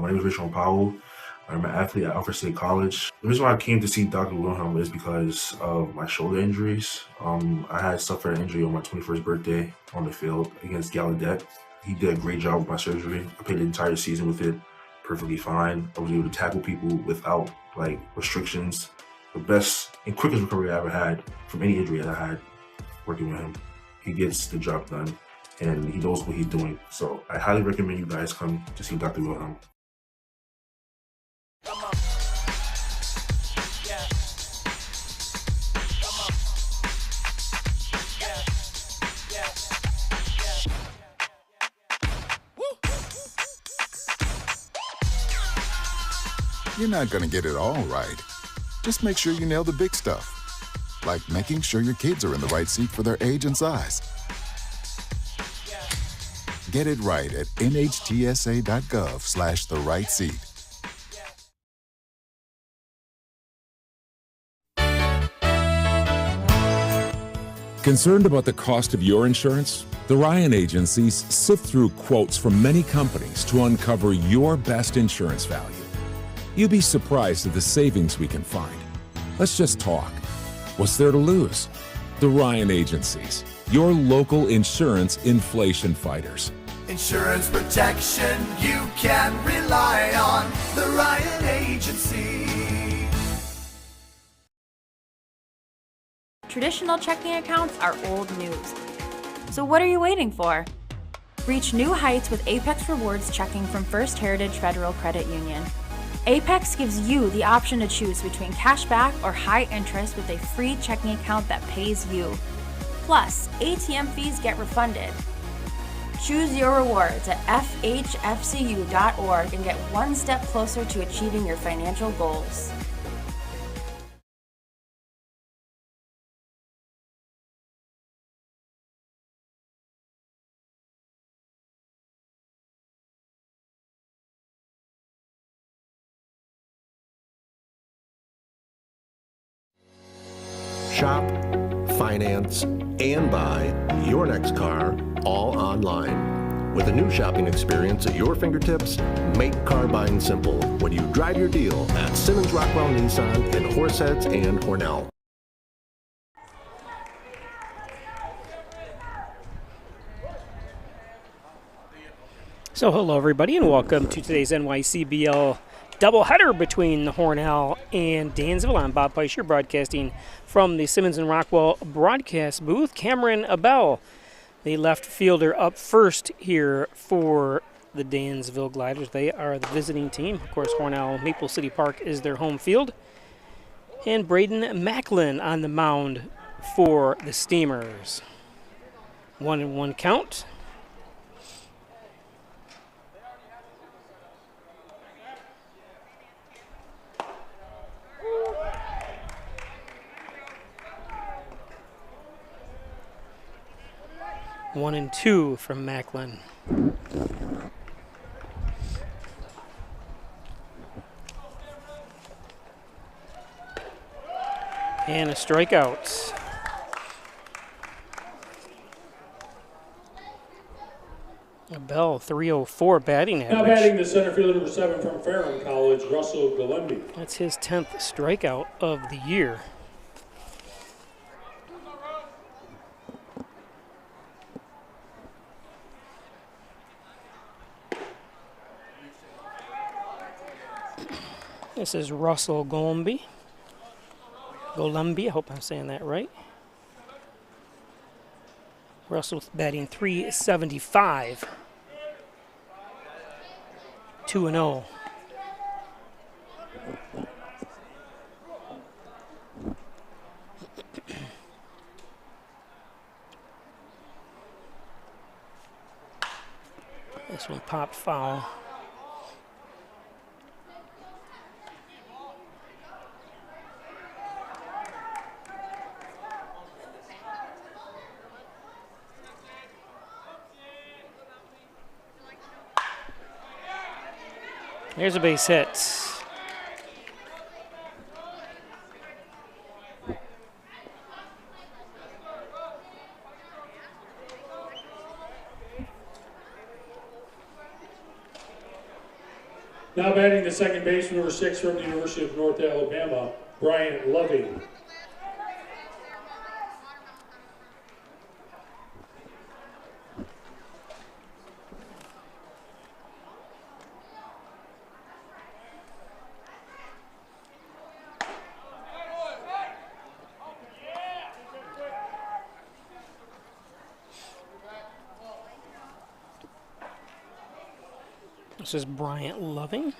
My name is Rachel Powell. I'm an athlete at Alfred State College. The reason why I came to see Dr. Wilhelm is because of my shoulder injuries. I had suffered an injury on my 21st birthday on the field against Gallaudet. He did a great job with my surgery. I played the entire season with it perfectly fine. I was able to tackle people without restrictions. The best and quickest recovery I ever had from any injury that I had working with him. He gets the job done and he knows what he's doing. So I highly recommend you guys come to see Dr. Wilhelm. You're not going to get it all right. Just make sure you nail the big stuff, like making sure your kids are in the right seat for their age and size. Get it right at nhtsa.gov/the-right-seat. Concerned about the cost of your insurance? The Ryan agencies sift through quotes from many companies to uncover your best insurance value. You'd be surprised at the savings we can find. Let's just talk. What's there to lose? The Ryan agencies, your local insurance inflation fighters. Insurance protection you can rely on. The Ryan Agency. Traditional checking accounts are old news. So what are you waiting for? Reach new heights with Apex Rewards checking from First Heritage Federal Credit Union. Apex gives you the option to choose between cash back or high interest with a free checking account that pays you. Plus, ATM fees get refunded. Choose your rewards at fhfcu.org and get one step closer to achieving your financial goals. Shop, finance, and buy your next car all online. With a new shopping experience at your fingertips, make car buying simple when you drive your deal at Simmons Rockwell Nissan in Horseheads and Hornell. So hello everybody and welcome to today's NYCBL doubleheader between Hornell and Dansville. I'm Bob Peischer, broadcasting from the Simmons and Rockwell broadcast booth. Cameron Abell, the left fielder, up first here for the Dansville Gliders. They are the visiting team. Of course, Hornell Maple City Park is their home field. And Braden Macklin on the mound for the Steamers. 1-1 count. One and two from Macklin. And a strikeout. Bell, 304 batting average. Now batting the center fielder number 7 from Ferrum College, Russell Galembi. That's his 10th strikeout of the year. This is Russell Golembi. I hope I'm saying that right. Russell batting .375. 2-0. This one popped foul. Here's a base hit. Now batting the second baseman, number 6 from the University of North Alabama, Bryant Loving. This is Bryant Loving.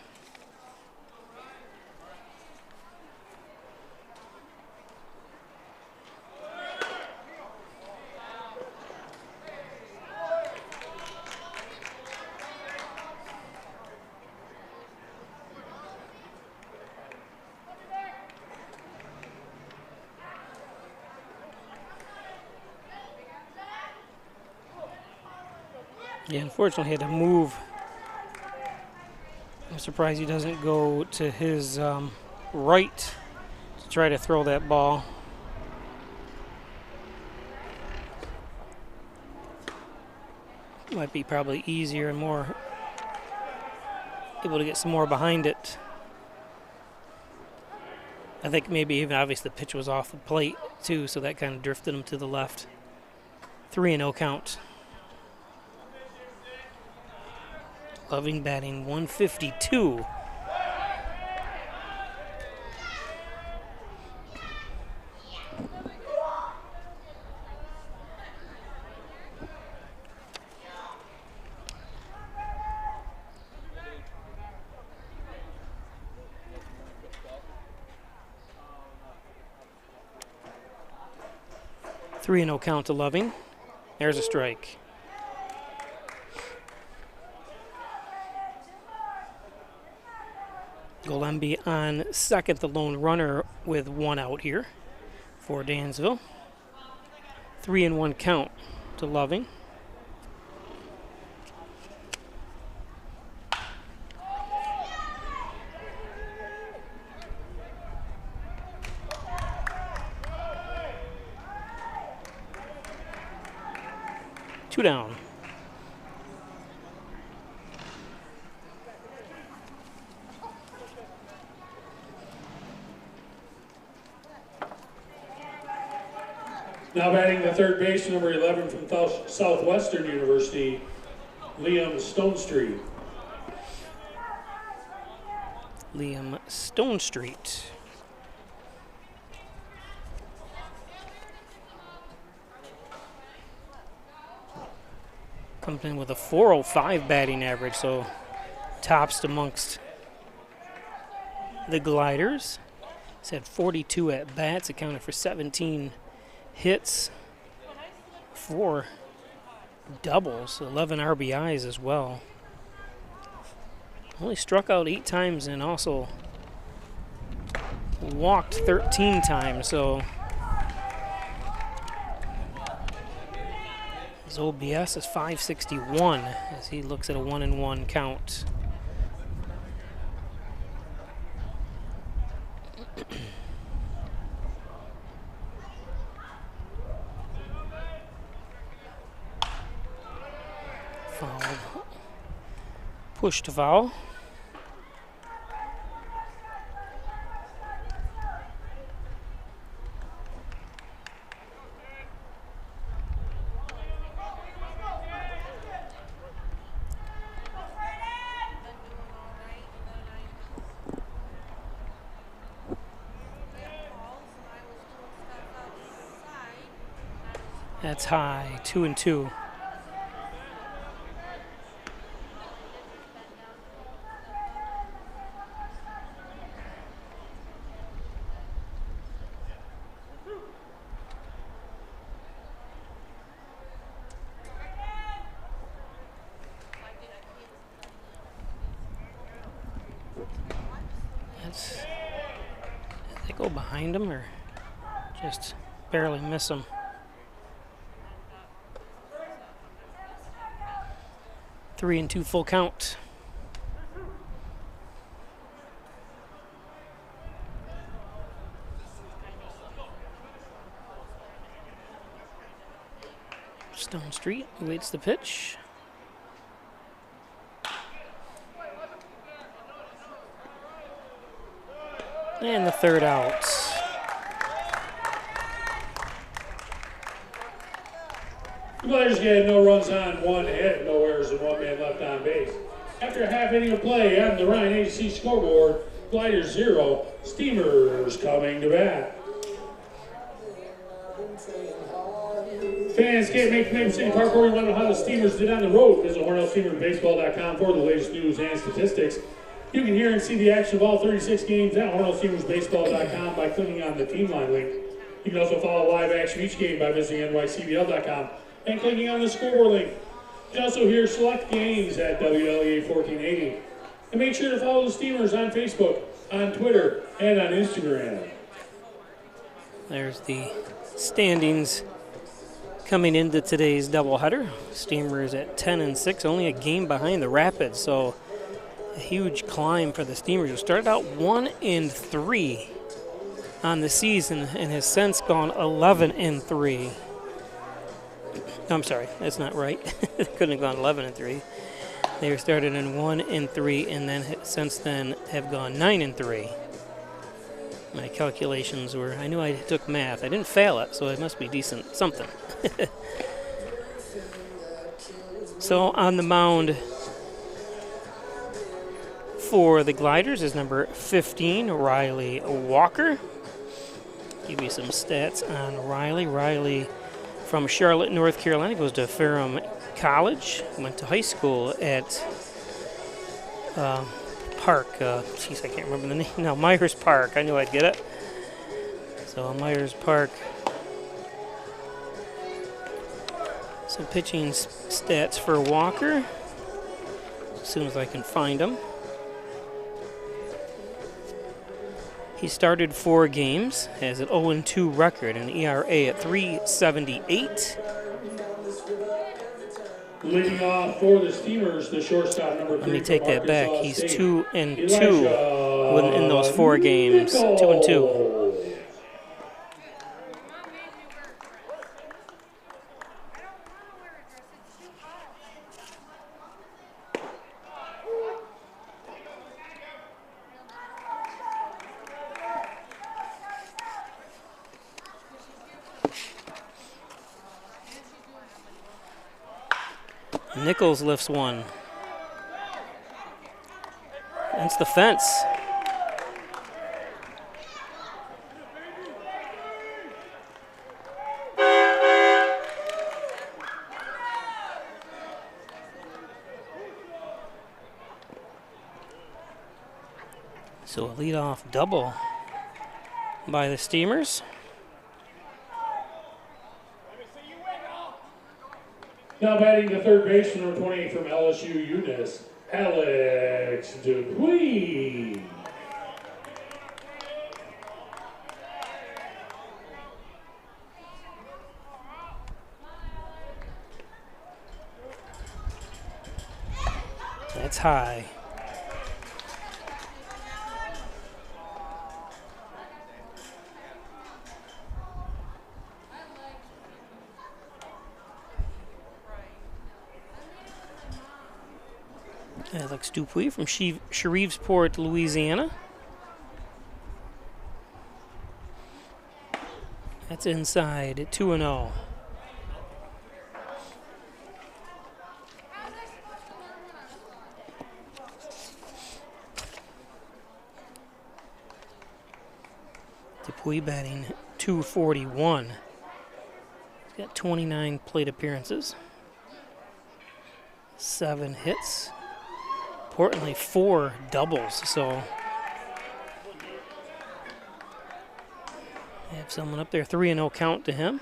Yeah, unfortunately, he had to move. I'm surprised he doesn't go to his right to try to throw that ball. Might be probably easier and more able to get some more behind it. I think maybe even obviously the pitch was off the plate too, so that kind of drifted him to the left. 3-0 count. Loving batting 152. Three and 0 count to Loving. There's a strike. Golembi on second, the lone runner with 1 out here for Dansville. 3-1 count to Loving. Two down. Now batting the third base, number 11 from Southwestern University, Liam Stonestreet. Liam Stonestreet. Comes in with a .405 batting average, so tops amongst the gliders. He's had 42 at bats, accounted for 17 hits, 4 doubles, 11 RBIs as well. Only struck out 8 times and also walked 13 times, so his OBS is 561 as he looks at a 1-1 count. Foul. Push to foul. That's high, 2-2. Did they go behind him or just barely miss him? 3-2 full count. Stonestreet awaits the pitch. And the third out. The Gliders get no runs on, 1 hit, no errors, and 1 man left on base. After a half inning of play on the Ryan Agency scoreboard, Gliders 0, Steamers coming to bat. Fans can't make Maple City Park or you want to know how the Steamers did on the road. Visit HornellSteamersBaseball.com for the latest news and statistics. You can hear and see the action of all 36 games at HornellSteamersBaseball.com by clicking on the team line link. You can also follow live action each game by visiting NYCBL.com and clicking on the scoreboard link. You can also hear select games at WLEA 1480. And make sure to follow the Steamers on Facebook, on Twitter, and on Instagram. There's the standings coming into today's doubleheader. Steamers at 10-6, only a game behind the Rapids, so a huge climb for the Steamers, who started out 1-3 on the season and has since gone 11-3. I'm sorry, that's not right. They couldn't have gone 11-3. They started in 1-3 and then since then have gone 9-3. My calculations were, I knew I took math. I didn't fail it, so it must be decent something. So on the mound for the Gliders is number 15, Riley Walker. Give you some stats on Riley. Riley from Charlotte, North Carolina, goes to Ferrum College. Went to high school at Park. I can't remember the name now. Myers Park. I knew I'd get it. So Myers Park. Some pitching stats for Walker, as soon as I can find them. He started 4 games, has an 0-2 record, an ERA at 3.78. Leading off for the Steamers, the shortstop number 3. Let me take that back. He's 2-2 in those 4 games. 2-2. Nichols lifts one. That's the fence. So a leadoff double by the Steamers. Now batting the third baseman, number 28 from LSU Eunice, Alex Dupuis. That's high. Alex Dupuis from Shreveport, Louisiana. That's inside at 2-0. Dupuis batting .241. He's got 29 plate appearances, 7 hits. Importantly, 4 doubles, so I have someone up there, 3-0 count to him.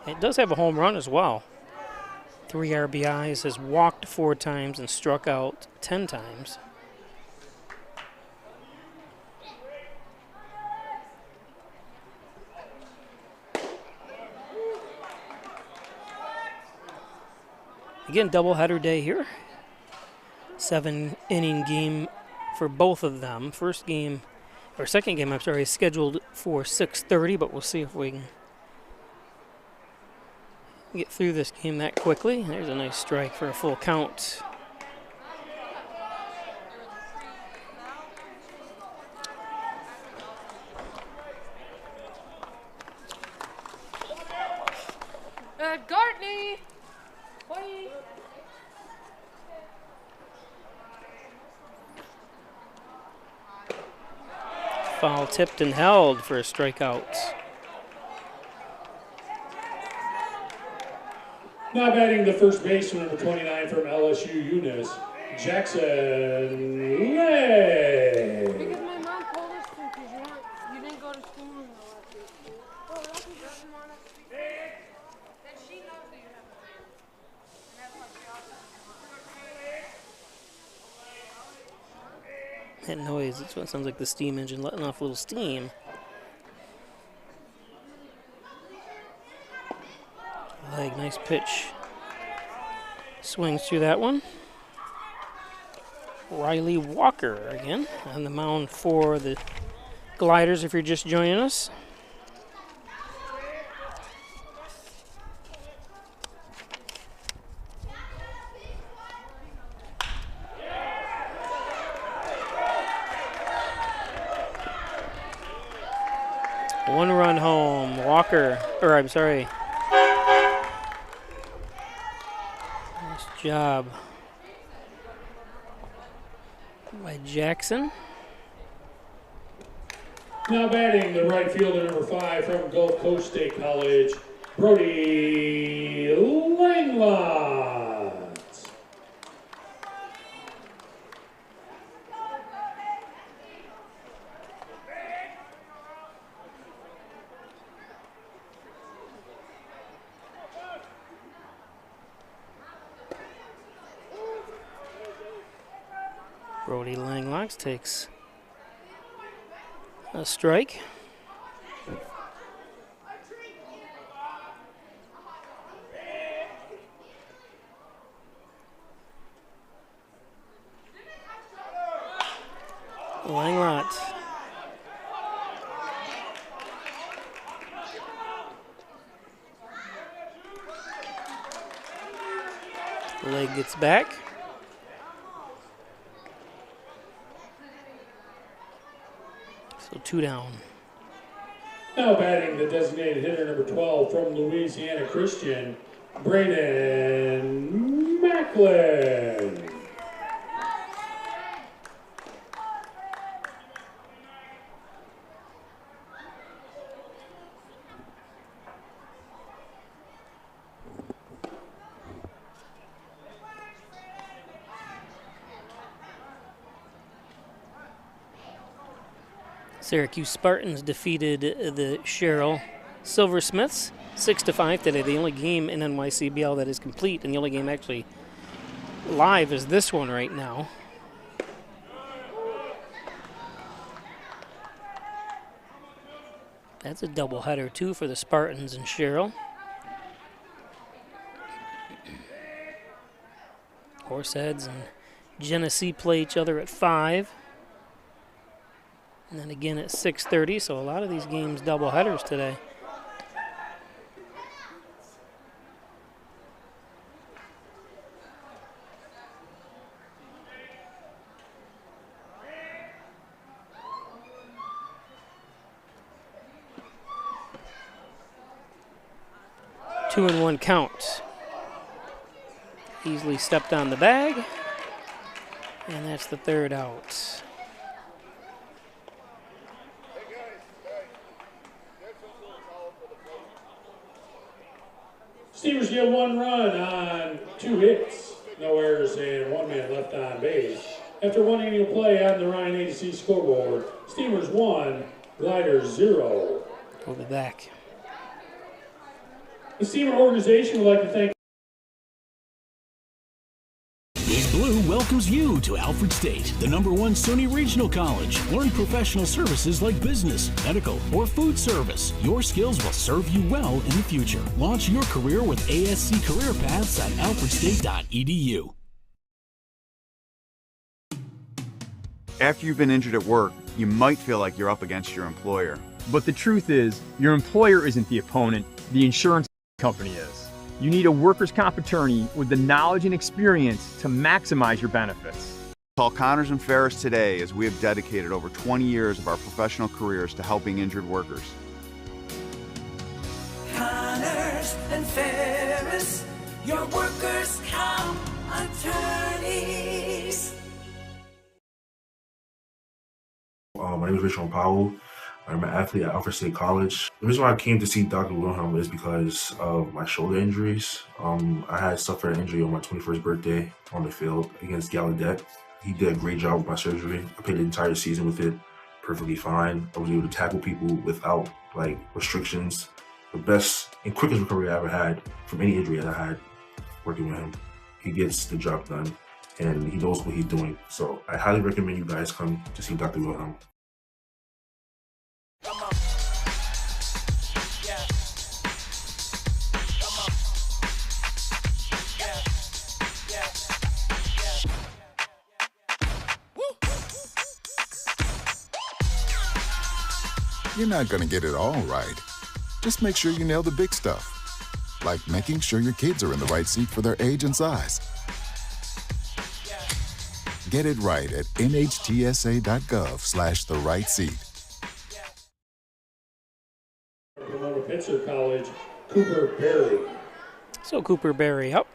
It does have a home run as well. 3 RBIs, has walked 4 times and struck out 10 times. Again, doubleheader day here. 7-inning game for both of them. Second game, is scheduled for 6:30, but we'll see if we can get through this game that quickly. There's a nice strike for a full count. Foul tipped and held for a strikeout. Now batting the first baseman, number 29 from LSU, Eunice, Jackson Lay. Because my mom told us to, because you didn't go to school in the last week. Oh, that's what doesn't want us to be. Then she knows that you have a plan. And that's what she also does. That noise, it sounds like the steam engine letting off a little steam. Leg, nice pitch. Swings through that one. Riley Walker again on the mound for the Gliders if you're just joining us. One run home. Walker, or I'm sorry. Nice job by Jackson. Now batting the right fielder, number 5 from Gulf Coast State College, Brody Langlot. Brody Langlocks takes a strike. Langlot. Leg gets back. So 2 down. Now batting the designated hitter, number 12 from Louisiana Christian, Braden Macklin. Syracuse Spartans defeated the Sherrill Silversmiths 6-5 today. The only game in NYCBL that is complete, and the only game actually live is this one right now. That's a doubleheader too for the Spartans and Sherrill. Horseheads and Genesee play each other at 5. And then again at 6:30, so a lot of these games double headers today. Two and one count. Easily stepped on the bag, and that's the 3rd out. Steelers get 1 run on 2 hits, no errors, and 1 man left on base. After 1 inning of play on the Ryan Agency scoreboard, Steelers 1, Gliders 0. We'll be back. The Steamer organization would like to thank Big Blue welcomes you to Alfred State, the #1 SUNY Regional College. Learn professional services like business, medical, or food service. Your skills will serve you well in the future. Launch your career with ASC Career Paths at alfredstate.edu. After you've been injured at work, you might feel like you're up against your employer. But the truth is, your employer isn't the opponent, the insurance company is. You need a workers' comp attorney with the knowledge and experience to maximize your benefits. Call Connors and Ferris today, as we have dedicated over 20 years of our professional careers to helping injured workers. Connors and Ferris, your workers' comp attorneys. My name is Rachel Powell. I'm an athlete at Alfred State College. The reason why I came to see Dr. Wilhelm is because of my shoulder injuries. I had suffered an injury on my 21st birthday on the field against Gallaudet. He did a great job with my surgery. I played the entire season with it perfectly fine. I was able to tackle people without restrictions. The best and quickest recovery I ever had from any injury that I had working with him. He gets the job done and he knows what he's doing. So I highly recommend you guys come to see Dr. Wilhelm. You're not going to get it all right. Just make sure you nail the big stuff, like making sure your kids are in the right seat for their age and size. Get it right at nhtsa.gov/the right seat. From Pitzer College, Cooper Berry. So Cooper Berry up.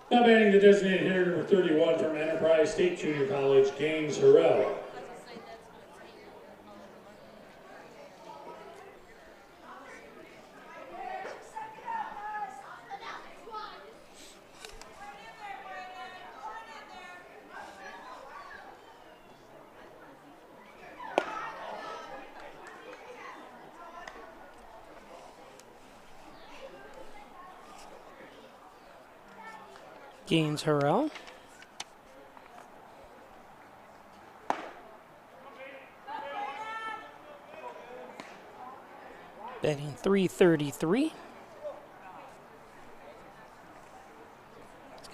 Now batting the designated hitter number 31 from Enterprise State Junior College, Gaines Hornell. Gaines Hornell. Batting .333. He's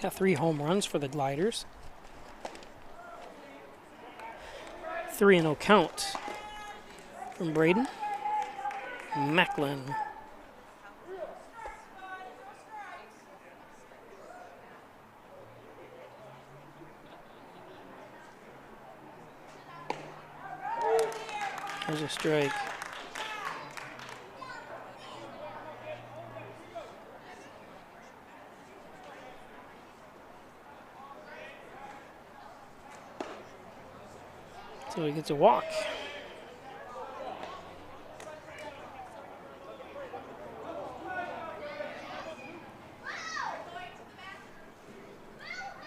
got 3 home runs for the Gliders. 3-0 count from Braden Macklin. There's a strike. So he gets a walk.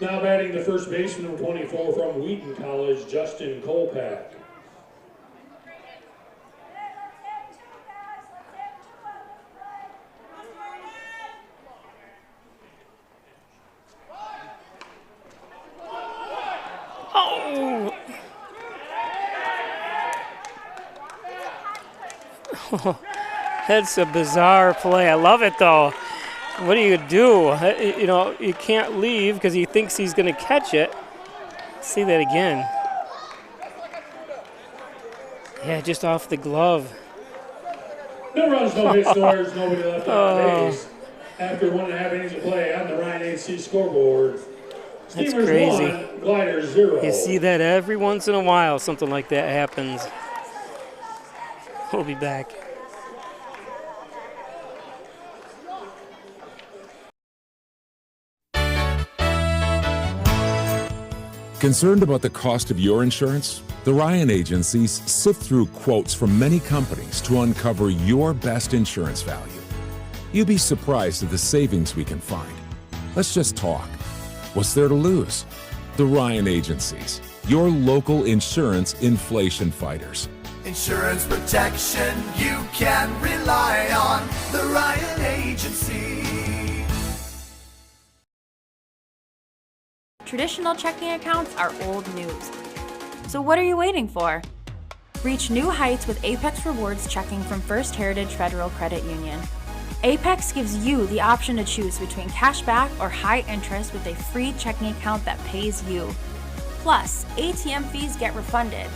Now batting the first baseman, number 24 from Wheaton College, Justin Kolpak. That's a bizarre play. I love it, though. What do you do? You know, you can't leave because he thinks he's going to catch it. Let's see that again. Yeah, just off the glove. No runs, no hits, no errors, nobody left on base. After 1.5 innings of play on the Ryan HC scoreboard. That's Steamers crazy. 1, Gliders 0. You see that every once in a while, something like that happens. We'll be back. Concerned about the cost of your insurance? The Ryan agencies sift through quotes from many companies to uncover your best insurance value. You'd be surprised at the savings we can find. Let's just talk. What's there to lose? The Ryan agencies, your local insurance inflation fighters. Insurance protection you can rely on. The Ryan Agency. Traditional checking accounts are old news. So what are you waiting for? Reach new heights with Apex Rewards checking from First Heritage Federal Credit Union. Apex gives you the option to choose between cash back or high interest with a free checking account that pays you. Plus, ATM fees get refunded.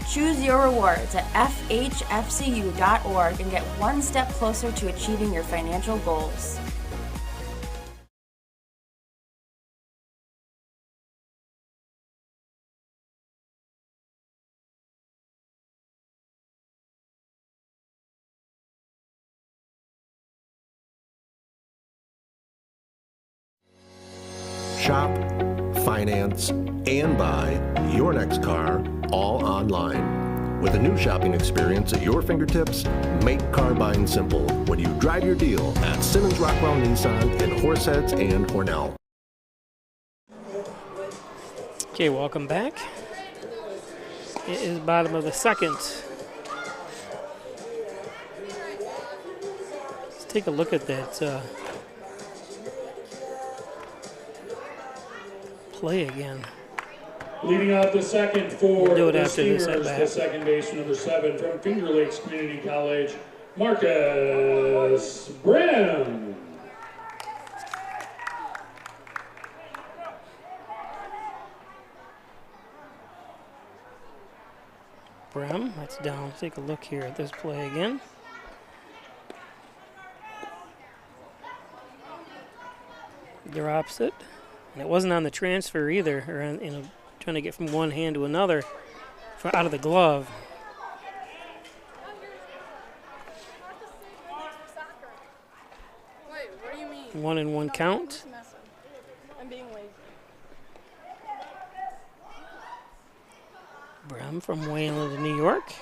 Choose your rewards at FHFCU.org and get one step closer to achieving your financial goals. Shop, finance, and buy your next car all online. With a new shopping experience at your fingertips, make car buying simple when you drive your deal at Simmons Rockwell Nissan in Horseheads and Hornell. Okay, welcome back. It is bottom of the second. Let's take a look at that play again. Leading out the second for do it the after this Steamers, at the bat. second baseman, number 7 from Finger Lakes Community College, Marcus Brim. Brim, that's down. Take a look here at this play again. Drops it. And it wasn't on the transfer either, or on, trying to get from one hand to another out of the glove. Wait, what do you mean? 1-1 count. I'm being lazy. Brim from Wayland, New York.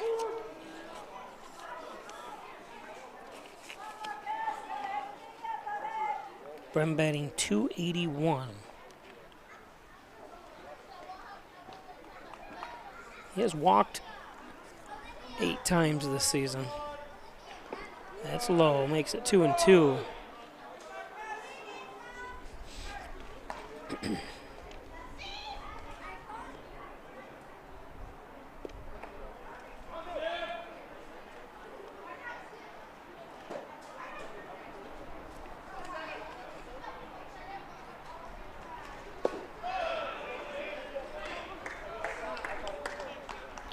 Brim batting .281. He has walked 8 times this season. That's low, makes it 2-2.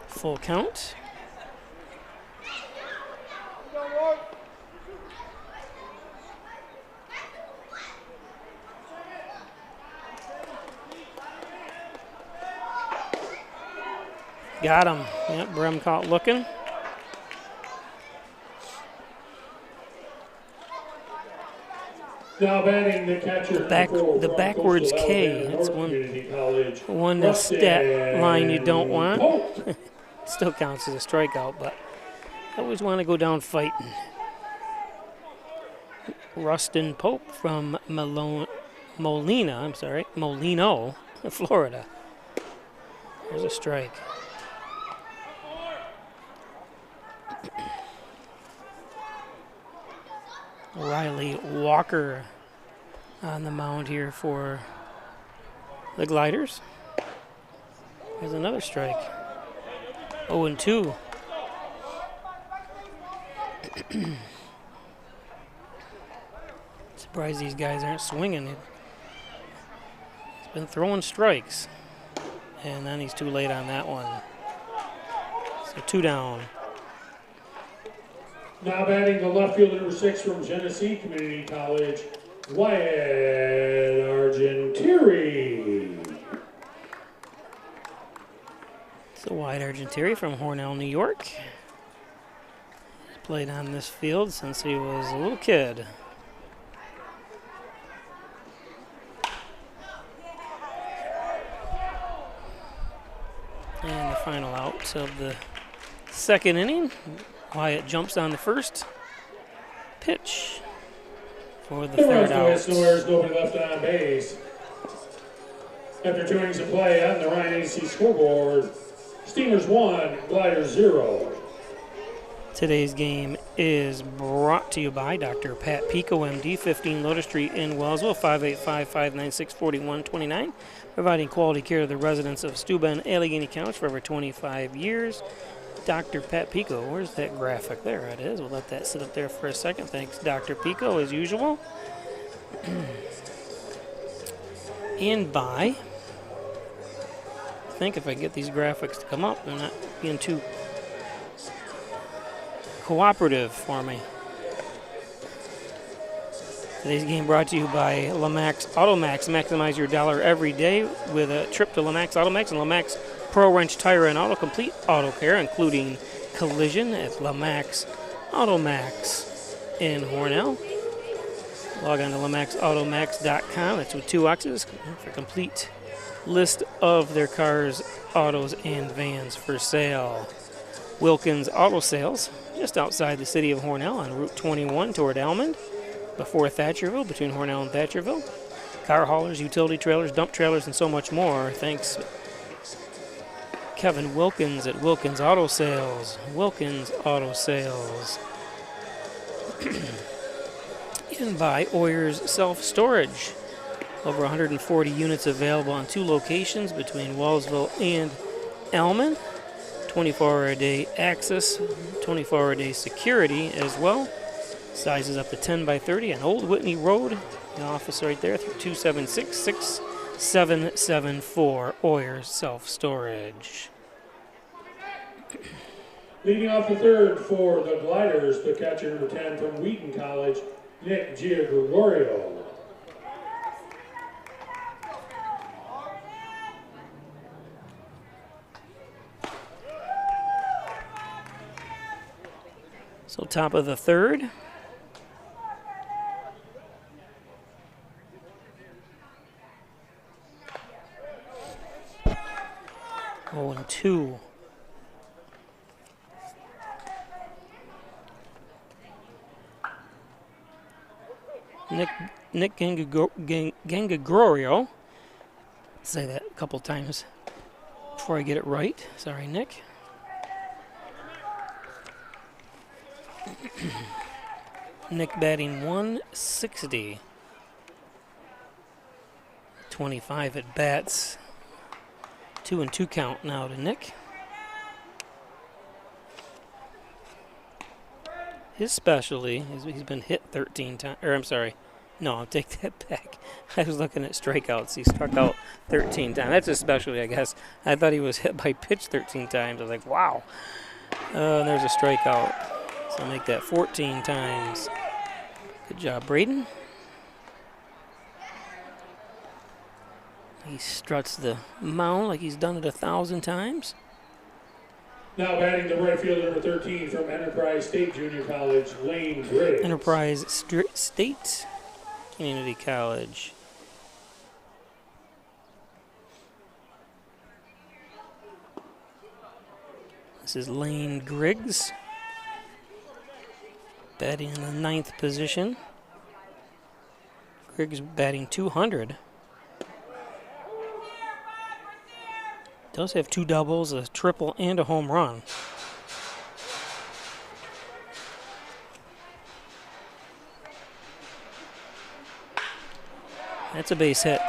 Full count. Got him. Yep, Brim caught looking. Now batting the catcher. The backwards K. That's one stat line you don't want. Still counts as a strikeout, but I always want to go down fighting. Rustin Pope from Molino, Florida. There's a strike. Riley Walker on the mound here for the Gliders. There's another strike. 0-2. Surprised these guys aren't swinging. He's been throwing strikes. And then he's too late on that one. So 2 down. Now batting the left fielder, number 6 from Genesee Community College, Wyatt Argentieri. So Wyatt Argentieri from Hornell, New York. He's played on this field since he was a little kid. And the final out of the second inning. Wyatt jumps on the first pitch for the third out. There's nobody left on base. After 2 innings of play on the Ryan AC scoreboard, Steamers 1, Gliders 0. Today's game is brought to you by Dr. Pat Pico, MD, 15 Lotus Street in Wellsville, 585-596-4129, providing quality care to the residents of Steuben, Allegheny County for over 25 years. Dr. Pat Pico, where's that graphic? There it is. We'll let that sit up there for a second. Thanks, Dr. Pico, as usual. And by think, if I can get these graphics to come up. They're not being too cooperative for me. Today's game brought to you by Lamax Automax. Maximize your dollar every day with a trip to Lamax Automax and Lamax Pro Wrench Tire and Auto Complete Auto Care, including collision at Lamax Automax in Hornell. Log on to LamaxAutomax.com. That's with 2 X's for a complete list of their cars, autos, and vans for sale. Wilkins Auto Sales, just outside the city of Hornell on Route 21 toward Almond, before Thatcherville, between Hornell and Thatcherville. Car haulers, utility trailers, dump trailers, and so much more. Thanks, Kevin Wilkins at Wilkins Auto Sales. Wilkins Auto Sales. And by Oyers Self-Storage. Over 140 units available on 2 locations between Wallsville and Almond. 24-hour-a-day access, 24-hour-a-day security as well. Sizes up to 10 by 30 on Old Whitney Road. The office right there through 276-6774. Oyers Self-Storage. Leading off the third for the Gliders, the catcher number 10 from Wheaton College, Nick Giagregorio. So top of the third. Oh, and 2. Nick Giagregorio. Say that a couple times before I get it right. Sorry, Nick. Nick batting 160. 25 at bats. 2-2 count now to Nick. His specialty is he's been hit 13 times. Or I'm sorry. No, I'll take that back. I was looking at strikeouts. He struck out 13 times. That's his specialty, I guess. I thought he was hit by pitch 13 times. I was like, wow. And there's a strikeout. So make that 14 times. Good job, Braden. He struts the mound like he's done it 1,000 times. Now batting the right fielder number 13 from Enterprise State Junior College, Lane Griggs. Enterprise State Community College. This is Lane Griggs. Batting in the 9th position. Griggs batting 200. Does have 2 doubles, a triple, and a home run. That's a base hit.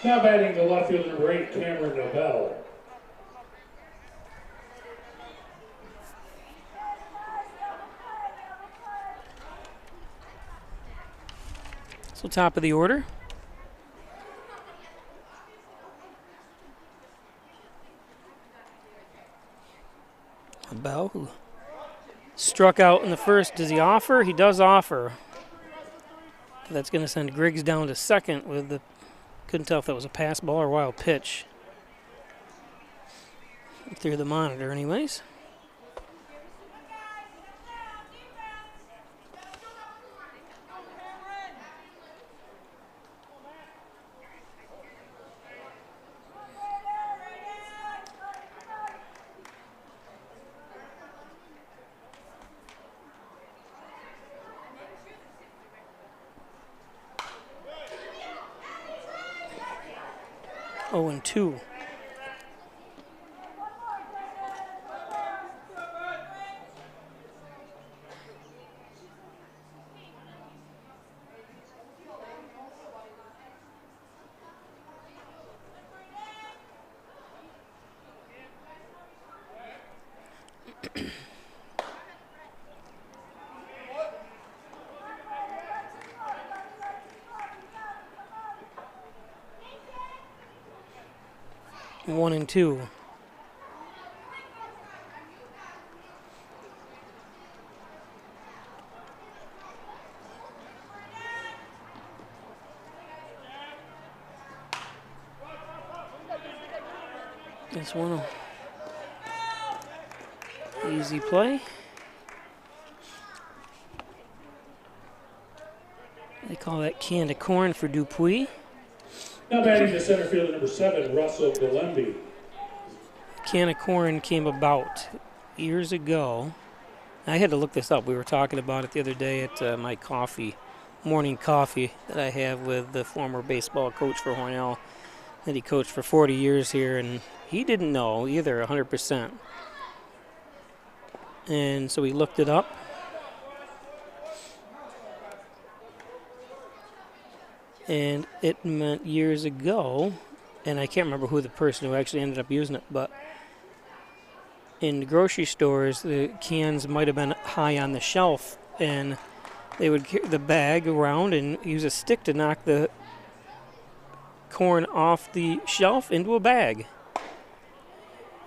Now batting the left fielder number 8, Cameron Nobel. So top of the order. Bell, who struck out in the first. Does he offer? He does offer. That's going to send Griggs down to second with the, couldn't tell if that was a pass ball or wild pitch. Through the monitor anyways. Oh, and 2. 1-2. This one, easy play. They call that can of corn for Dupuis. Now batting the center fielder, number 7, Russell Galembi. Can of corn came about years ago. I had to look this up. We were talking about it the other day at my morning coffee that I have with the former baseball coach for Hornell that he coached for 40 years here, and he didn't know either 100%. And so we looked it up. And it meant years ago, and I can't remember who the person who actually ended up using it, but in grocery stores, the cans might have been high on the shelf, and they would carry the bag around and use a stick to knock the corn off the shelf into a bag.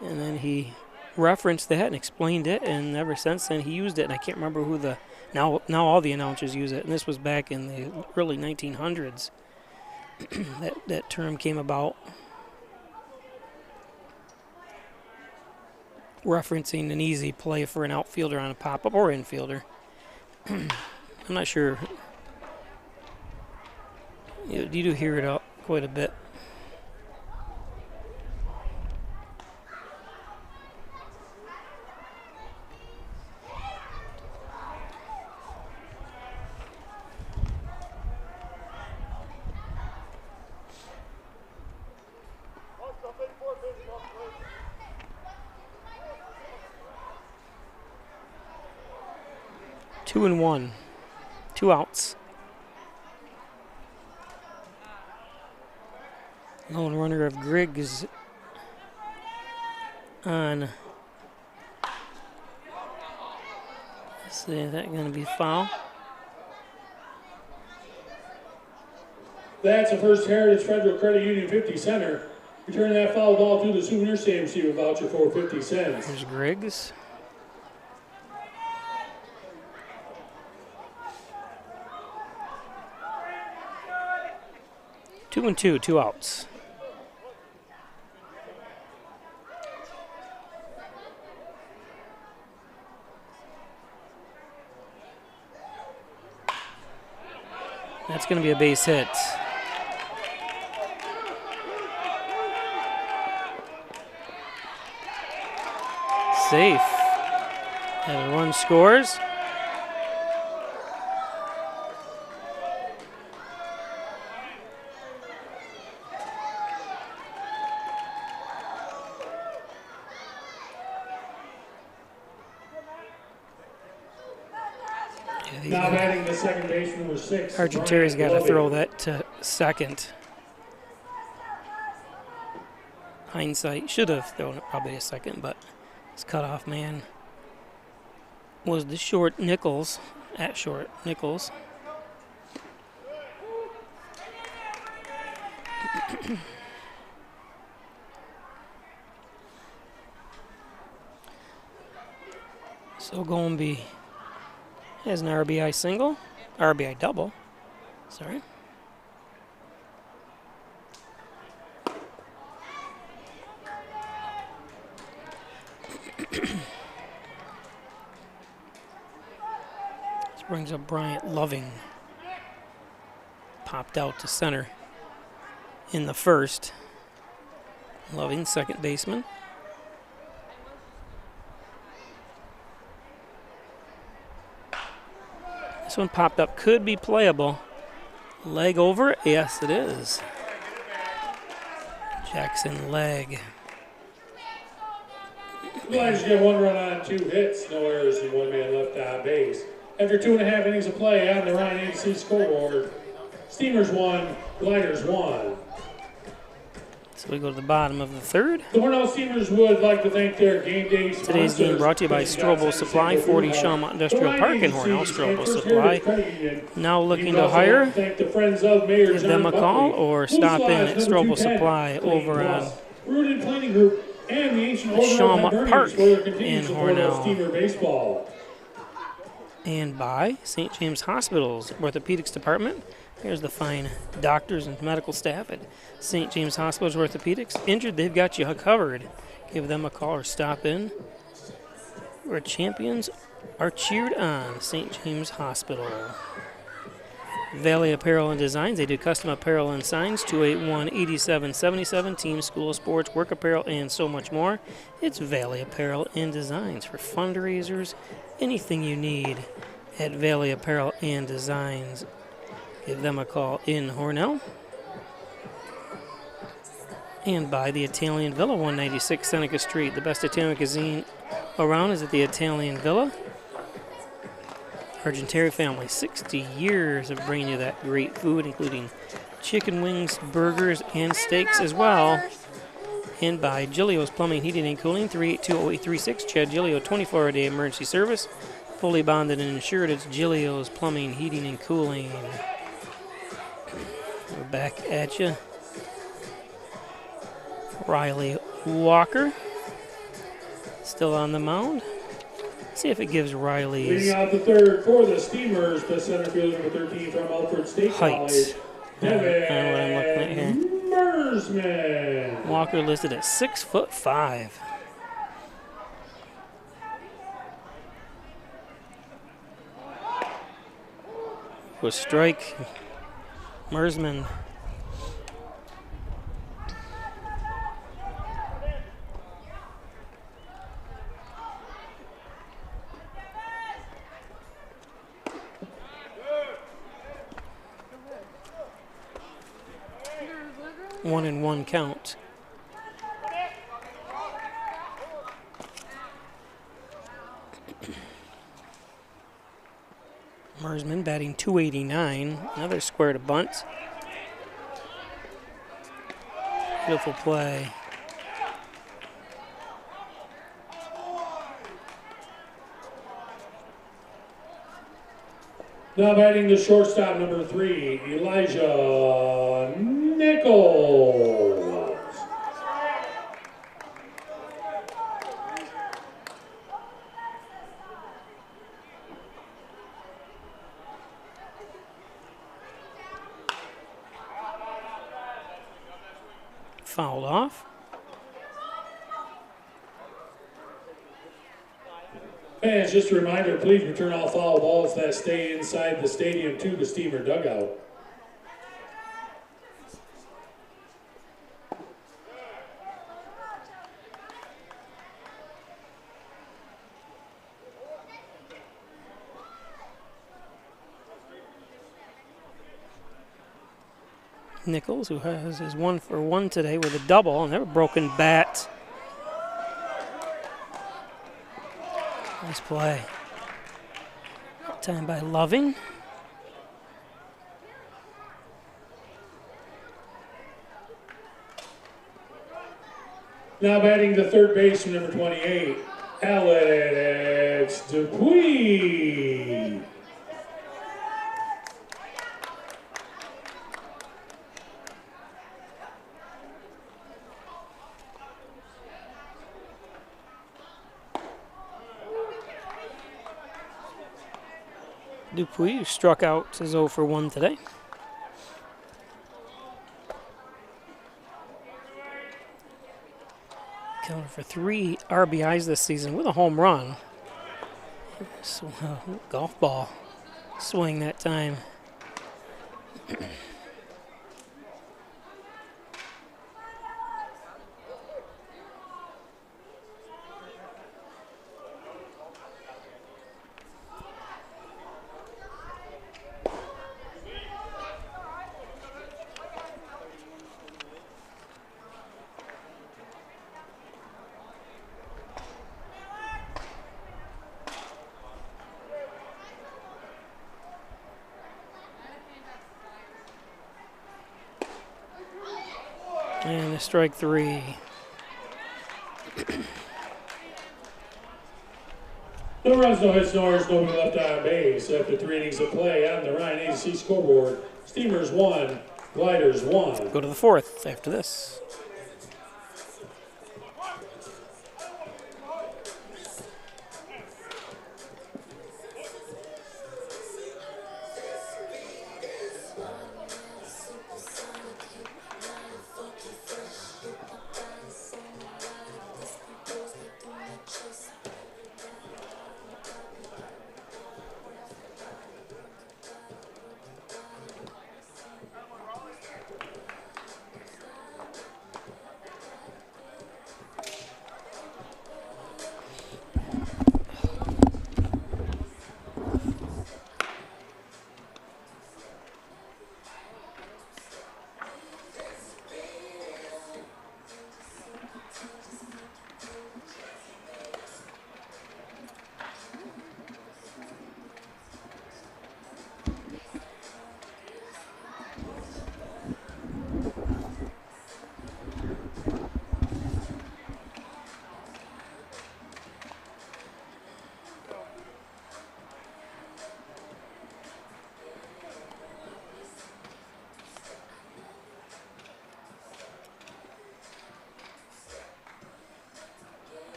And then he referenced that and explained it, and ever since then he used it. And I can't remember who the now all the announcers use it, and this was back in the early 1900s. that term came about, referencing an easy play for an outfielder on a pop-up or infielder. I'm not sure. You do hear it out quite a bit. Two and one, 2 outs. Lone runner of Griggs on. Let's see, is that going to be foul? That's a First Heritage Federal Credit Union 50 center. Return that foul ball to the souvenir stand, receive a voucher for 50 cents. There's Griggs. Two and two, 2 outs. That's going to be a base hit. Safe. And a run scores. Now batting the second base, number 6. Archie Terry's got to throw that to second. Hindsight, should have thrown it probably a second, but his cutoff man was the short Nichols, at short Nichols. So Golombi has an RBI single, RBI double, sorry. This brings up Bryant Loving. Popped out to center in the first. Loving, second baseman. This one popped up, could be playable. Leg over, yes it is. Jackson leg. Flyers get 1 run on 2 hits, no errors, and 1 man left on base. After 2.5 innings of play on the Ryan Agency scoreboard, Steamers 1, Gliders 1. So we go to the bottom of the third. The Hornell Steamers would like to thank their game day sponsors. Today's game brought to you by Strobo Supply, 40 Shawmont Industrial Park in Hornell. Strobo Supply. Now looking to hire? Give them a call or stop in at Strobo Supply over on Rooted Cleaning Group, and the Ancient Order of Shawmut Hibernians Park for their continued in support of Hornell. Steamer Baseball. And by St. James Hospital's Orthopedics Department. Here's the fine doctors and medical staff at St. James Hospital's Orthopedics. Injured, they've got you covered. Give them a call or stop in. Where champions are cheered on. St. James Hospital. Valley Apparel and Designs. They do custom apparel and signs. 281-8777. Team, school, sports, work apparel, and so much more. It's Valley Apparel and Designs for fundraisers. Anything you need at Valley Apparel and Designs. Give them a call in Hornell. And by the Italian Villa, 196 Seneca Street. The best Italian cuisine around is at the Italian Villa. Argenteri family, 60 years of bringing you that great food, including chicken wings, burgers, and steaks as well. And by Giglio's Plumbing, Heating, and Cooling, 382-0836. Chad Giglio, 24-hour-a-day emergency service. Fully bonded and insured. It's Giglio's Plumbing, Heating, and Cooling. We're back at you. Riley Walker, still on the mound. See if it gives Riley's Leading out the third for the Steamers, the center fielder number 13 from Alfred State College, Devin Mersman. Walker listed at 6'5". With strike, Mersman. One and one count. Mersman batting .289. Another square to bunt. Beautiful play. Now batting the shortstop, number 3, Elijah Nichols. Fouled off. Fans, just a reminder, please return all foul balls that stay inside the stadium to the Steamer dugout. Nichols, who has his 1-for-1 today with a double, and they're a broken bat. Nice play. Time by Loving. Now batting the third baseman, number 28, Alex Dupuis. Dupuis, who struck out, is 0-for-1 today. Counted for 3 RBIs this season with a home run. So, golf ball swing that time. And a strike 3. No runs, no hits, no errors, nobody left on base. After 3 innings of play on the Ryan Agency scoreboard, Steamers 1, Gliders 1. Go to the 4th after this.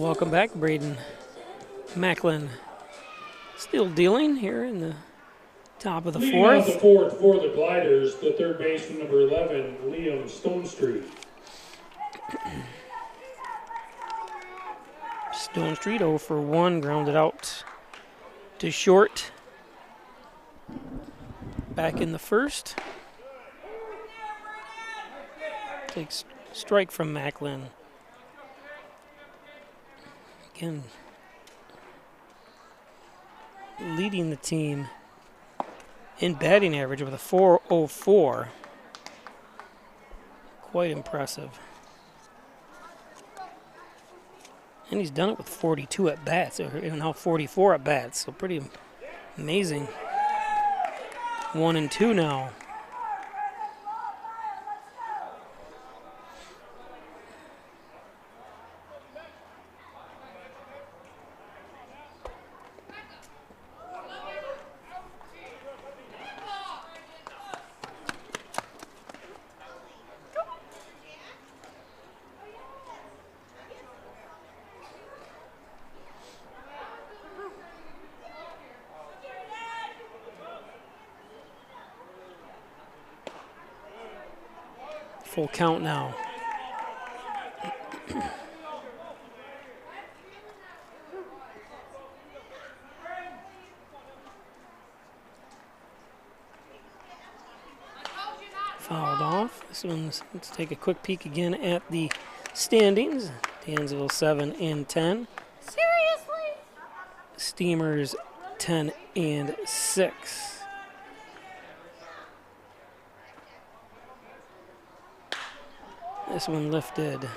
welcome back, Braden Macklin. Still dealing here in the top of the Leading fourth. off the fourth for the Gliders, the third baseman, number 11, Liam Stonestreet. Stonestreet 0 for 1, grounded out to short. Back in the first. Takes strike from Macklin. Again, leading the team in batting average with a 4.04. Quite impressive. And he's done it with 42 at bats, or now 44 at bats, so pretty amazing. 1-2 now. Full count now. Fouled off. This one's, let's take a quick peek again at the standings. Dansville 7 and 10. Seriously? Steamers 10 and 6. This one lifted.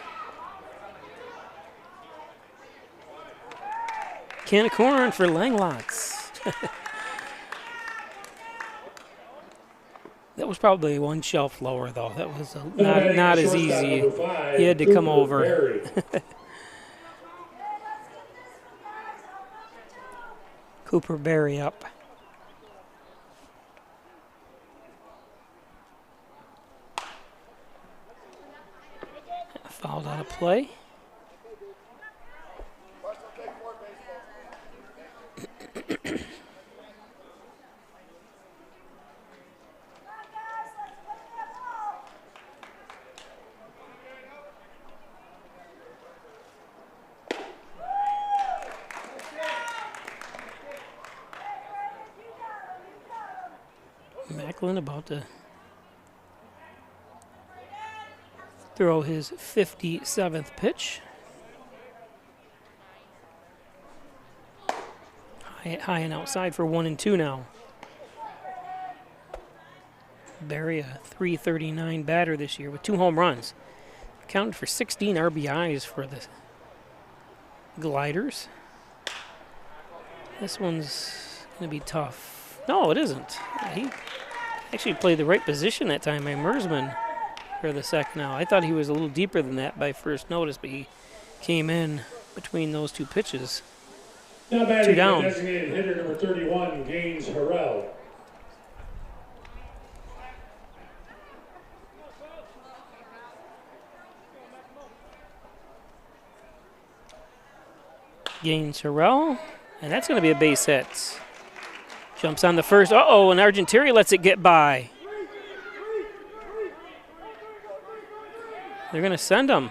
Can of corn for Langlots. That was probably one shelf lower, though. That was not as easy. He had to come over. Cooper Berry up. Fouled out of play. Macklin about to throw his 57th pitch. High and outside for 1-2 now. Barry, a .339 batter this year with 2 home runs. Accounted for 16 RBIs for the Gliders. This one's going to be tough. No, it isn't. He actually played the right position that time by Mersman for the second out. I thought he was a little deeper than that by first notice, but he came in between those 2 pitches. Now batting 2 down. the designated hitter, number 31, Gaines Hornell. Gaines Hornell, and that's going to be a base hit. Jumps on the first. Uh-oh, and Argenteri lets it get by. They're going to send him.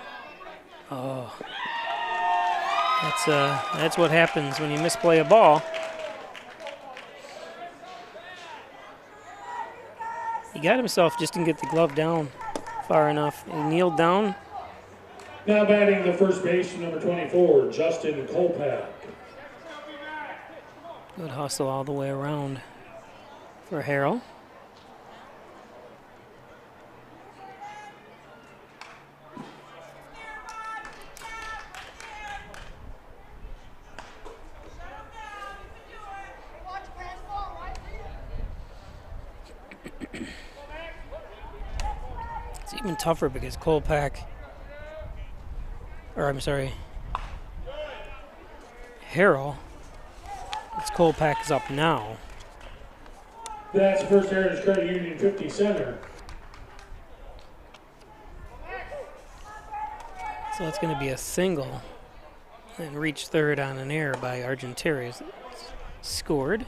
Oh. That's what happens when you misplay a ball. He got himself, just didn't get the glove down far enough. He kneeled down. Now batting the first baseman, number 24, Justin Kolpak. Good hustle all the way around for Harrell. It's even tougher because Kolpak, or I'm sorry, Harrell, it's Kolpak is up now. That's First Heritage Credit Union 50 center. So it's going to be a single. and reached third on an error by Argentarius. Scored.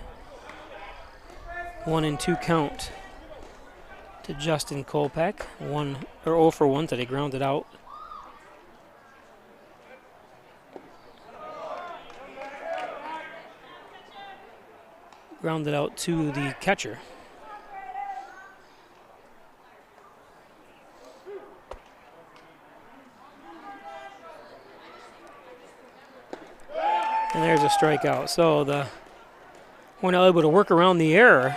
1-2 count to Justin Kolpak. 0 for 1 today, grounded out. Grounded out to the catcher. And there's a strikeout. So the Hornell able to work around the error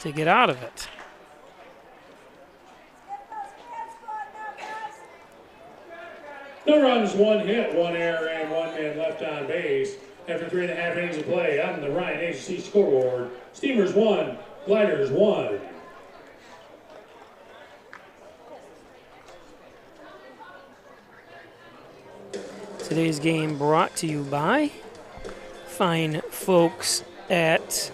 to get out of it. No runs, 1 hit, 1 error, and 1 man left on base. After 3.5 innings of play on the Ryan Agency scoreboard, Steamers 1, Gliders 1. Today's game brought to you by fine folks at,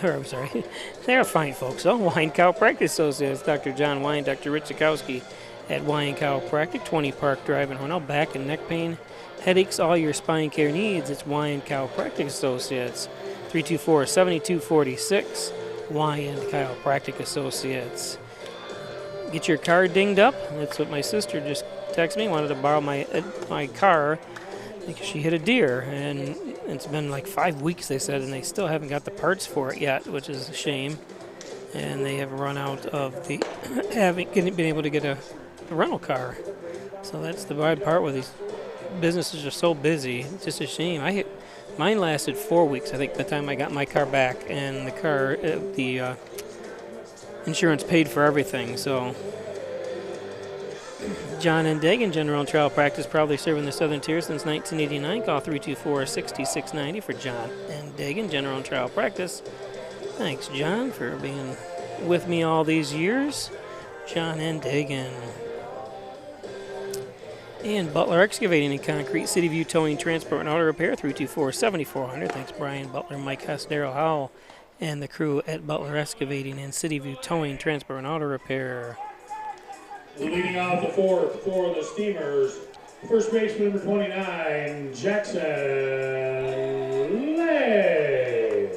they're fine folks, Wine Chiropractic Associates, Dr. John Wine, Dr. Rich Zukowski at Wine Chiropractic, 20 Park Drive in Hornell. Back and neck pain, headaches, all your spine care needs, it's Wine Chiropractic Associates, 324-7246, Wine Chiropractic Associates. Get your car dinged up, that's what my sister just texted me, wanted to borrow my car because she hit a deer, and it's been like 5 weeks, they said, and they still haven't got the parts for it yet, which is a shame. And they have run out of the haven't been able to get a rental car. So that's the bad part with these businesses are so busy. It's just a shame. Mine lasted 4 weeks, I think, the time I got my car back, and the car, the insurance paid for everything. So John and Dagan, General and Trial Practice, proudly serving the Southern Tier since 1989. Call 324-6690 for John and Dagan, General and Trial Practice. Thanks, John, for being with me all these years. John and Dagan. And Butler Excavating and Concrete, City View Towing, Transport, and Auto Repair, 324-7400. Thanks, Brian Butler, Mike Hess, Darrell Howell, and the crew at Butler Excavating and City View Towing, Transport, and Auto Repair. Leading out the fourth for the Steamers, first baseman number 29, Jackson Lay.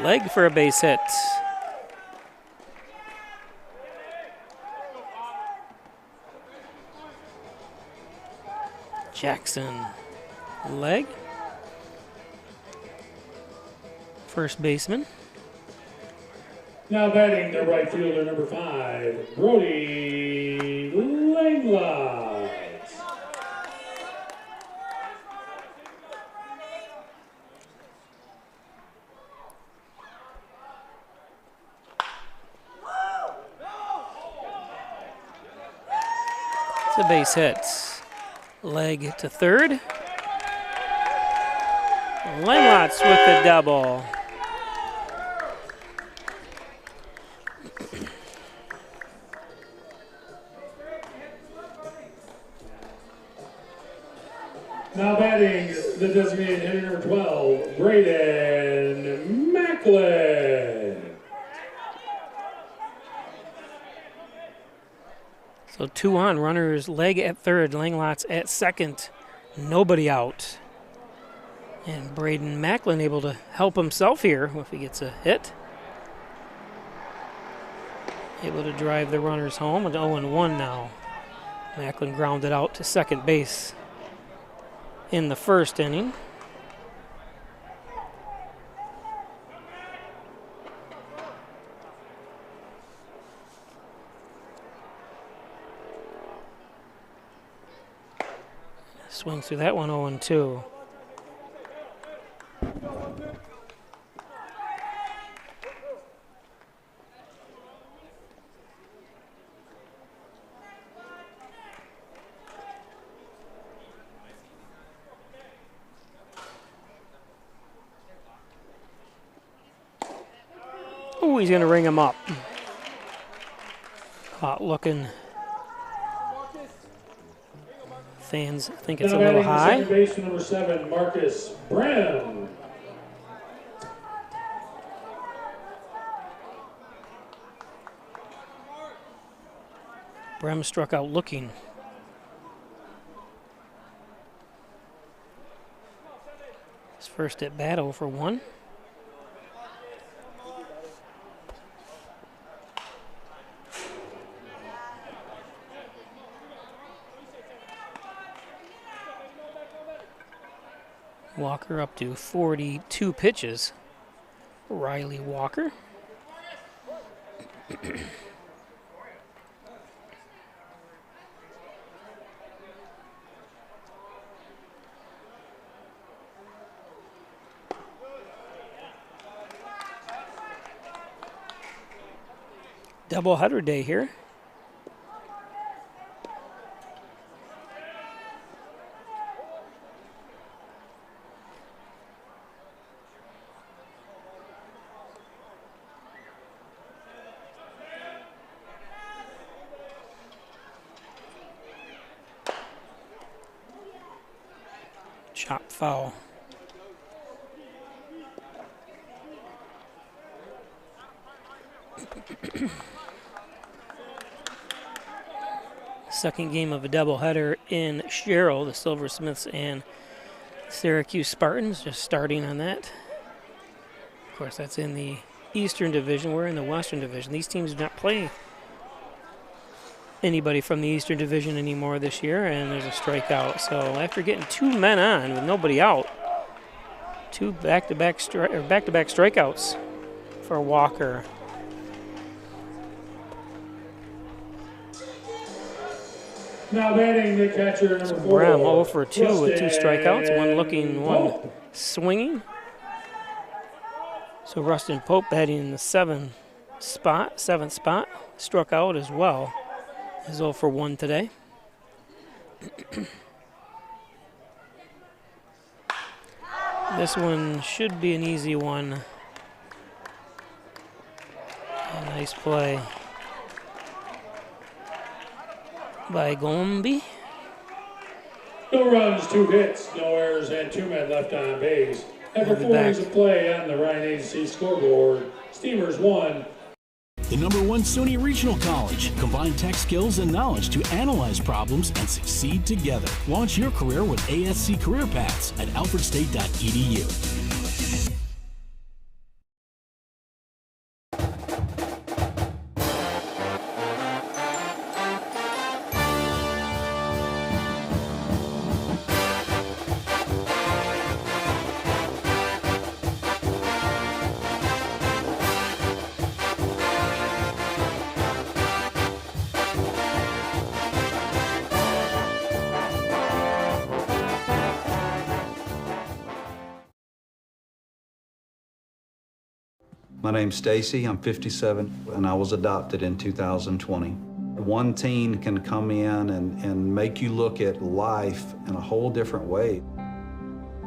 Leg for a base hit. Jackson, leg. First baseman. Now batting the right fielder, number 5, Brody Langlot. It's a base hit. Leg to third. Langlot's with the double. Now batting the designated hitter, number 12, Braden Macklin. So 2 on, runners leg at third, Langlot's at second, nobody out. And Braden Macklin able to help himself here if he gets a hit. Able to drive the runners home with 0-1 now. Macklin grounded out to second base in the first inning. Swings through that one, 0-2. Oh, he's going to ring him up. Hot looking fans think it's Now a little batting high. second baseman number 7, Marcus Brim. Brem struck out looking. His first at bat, 0 for 1. Walker up to 42 pitches. Riley Walker. Doubleheader day here. Chop foul. Second game of a doubleheader in Sherrill, the Silversmiths and Syracuse Spartans, just starting on that. Of course, that's in the Eastern Division. We're in the Western Division. These teams do not play anybody from the Eastern Division anymore this year, and there's a strikeout. So after getting 2 men on with nobody out, 2 back-to-back strikeouts for Walker. Now batting the catcher number 4. Bram 0 for 2 with 2 strikeouts, 1 looking, 1 swinging. So Rustin Pope batting in the 7th spot, struck out as well. Is 0 for 1 today. This one should be an easy one. A nice play by Gombe. No runs, 2 hits, no errors, and 2 men left on base. After 4 innings of play on the Ryan Agency scoreboard, Steamers 1. The #1 SUNY Regional College. Combine tech skills and knowledge to analyze problems and succeed together. Launch your career with ASC Career Paths at alfredstate.edu. My name's Stacy, I'm 57, and I was adopted in 2020. One teen can come in and make you look at life in a whole different way.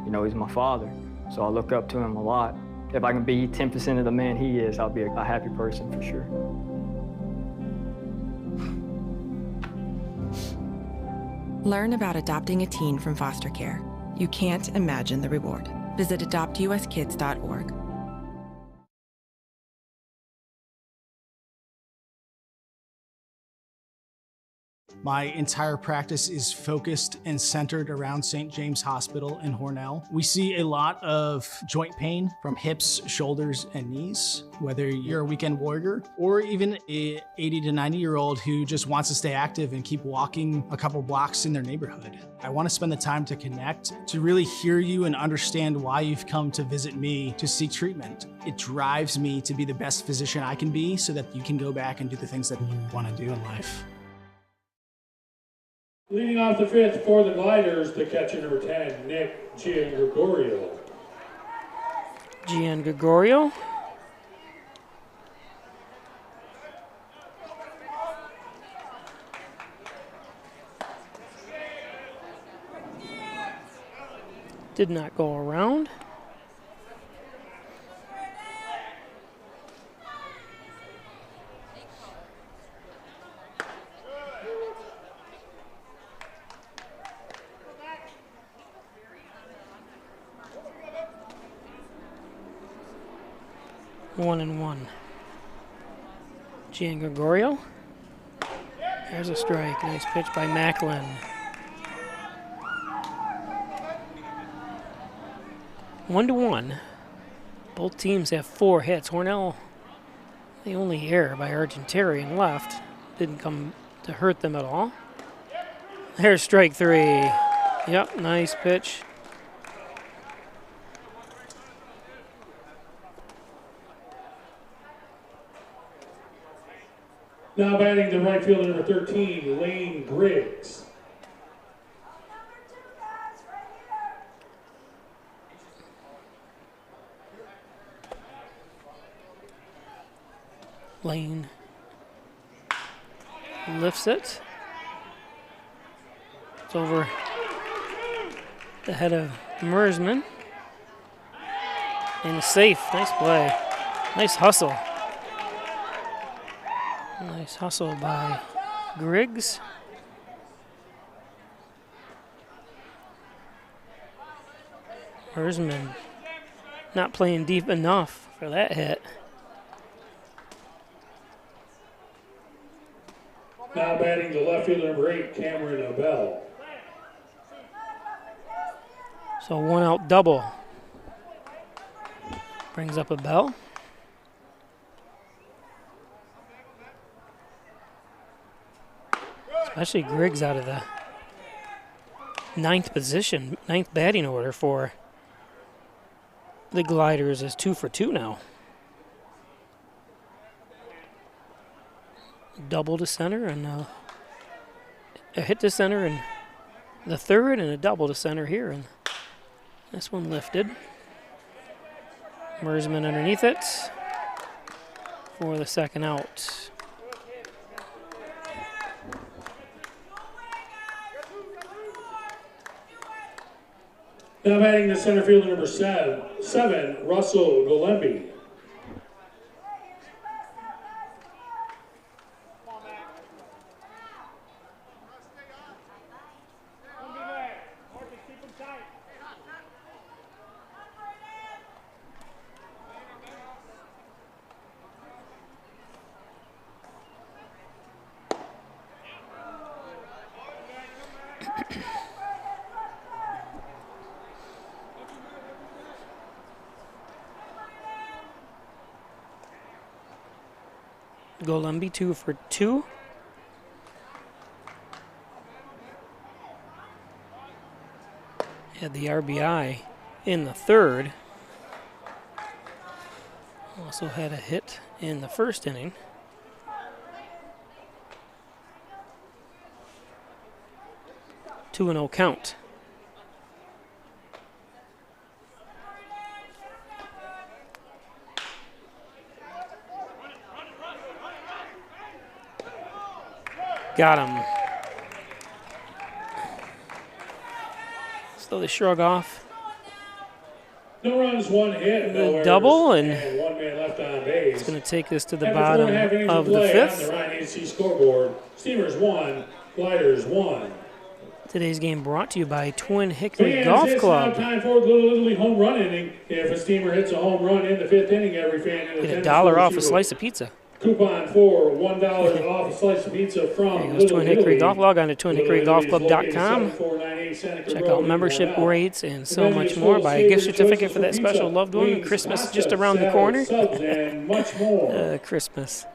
You know, he's my father, so I look up to him a lot. If I can be 10% of the man he is, I'll be a happy person for sure. Learn about adopting a teen from foster care. You can't imagine the reward. Visit adoptuskids.org. My entire practice is focused and centered around St. James Hospital in Hornell. We see a lot of joint pain from hips, shoulders, and knees, whether you're a weekend warrior or even a 80 to 90-year-old who just wants to stay active and keep walking a couple blocks in their neighborhood. I want to spend the time to connect, to really hear you and understand why you've come to visit me to seek treatment. It drives me to be the best physician I can be so that you can go back and do the things that you want to do in life. Leading off the 5th for the Gliders, the catcher number 10, Nick Giangregorio. Giangregorio. Did not go around. 1-1. Gian Gregorio. There's a strike. Nice pitch by Macklin. 1-1. Both teams have 4 hits. Hornell, the only error by Argentarian left. Didn't come to hurt them at all. There's strike 3. Yep, nice pitch. Now batting the right fielder, number 13, Lane Griggs. Lane lifts it. It's over the head of Mersman. And safe. Nice play. Nice hustle. Nice hustle by Griggs. Mersman not playing deep enough for that hit. Now batting the left fielder, number 8, Cameron Abell. So 1 out double. Brings up Abell. Especially Griggs out of the 9th position, 9th batting order for the Gliders is 2 for 2 now. Double to center and a hit to center and the 3rd and a double to center here. And this one lifted. Mersman underneath it for the 2nd out. Now batting the center fielder, number 7, Russell Golembi. Golembi 2 for 2. Had the RBI in the 3rd. Also had a hit in the 1st inning. Two and 0 count. Got him. So they shrug off. No runs, 1 hit, no errors, double, and 1 man left on base. It's going to take this to the After bottom 4.5 innings of the play 5th. On the Ryan AC scoreboard, Steamers 1, Gliders 1. Today's game brought to you by Twin Hickory Fans, Golf it's Club. now time for the Little League home run inning. If a Steamer hits a home run in the 5th inning, every fan in Get attendance $1 will off a receive slice of pizza. Coupon for $1 off a slice of pizza from There goes Little Twin Hickory Italy. Golf. Log on to twinhickorygolfclub.com. 7498 Santa Cruz Check Road out in membership Hornell. rates and so The venue much is more. full Buy of a gift savory certificate choices for that pizza, special loved one. wings, Christmas pasta, just around the salad, corner. subs, and much more. Christmas.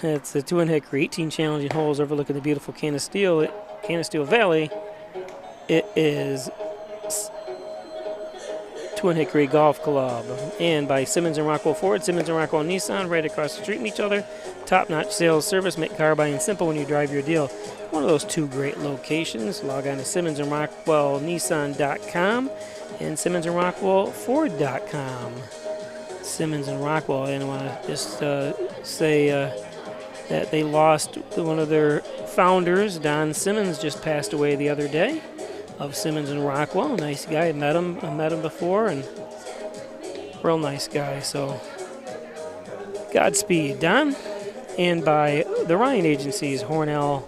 It's the Twin Hickory 18 challenging holes overlooking the beautiful Canisteel Valley. It is Twin Hickory Golf Club. And by Simmons and Rockwell Ford, Simmons and Rockwell Nissan, right across the street from each other. Top-notch sales service, make car buying simple when you drive your deal. One of those 2 great locations. Log on to SimmonsandRockwellNissan.com and SimmonsandRockwellFord.com. Simmons and Rockwell, and I want to just say that they lost one of their founders. Don Simmons just passed away the other day, of Simmons and Rockwell. Nice guy. I met him before, and real nice guy. So Godspeed, Don. And by the Ryan Agencies, Hornell,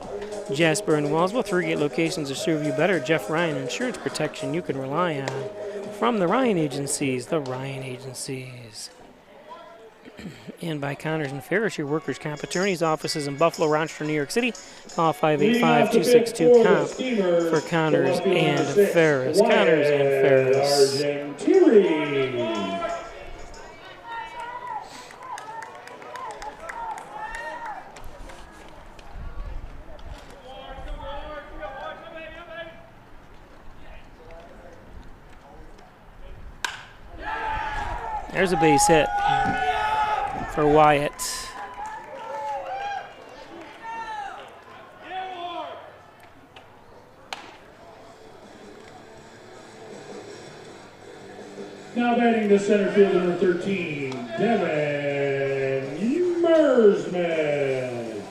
Jasper, and Wellsville, 3 great locations to serve you better. Jeff Ryan, insurance protection you can rely on. From the Ryan Agencies, the Ryan Agencies. And by Connors and Ferris, your workers' comp attorney's offices in Buffalo, Rochester, New York City. Call 585-262-COMP for Connors and Ferris. Connors and Ferris. There's a base hit for Wyatt. Now batting the center fielder, number 13, Devin Mersman.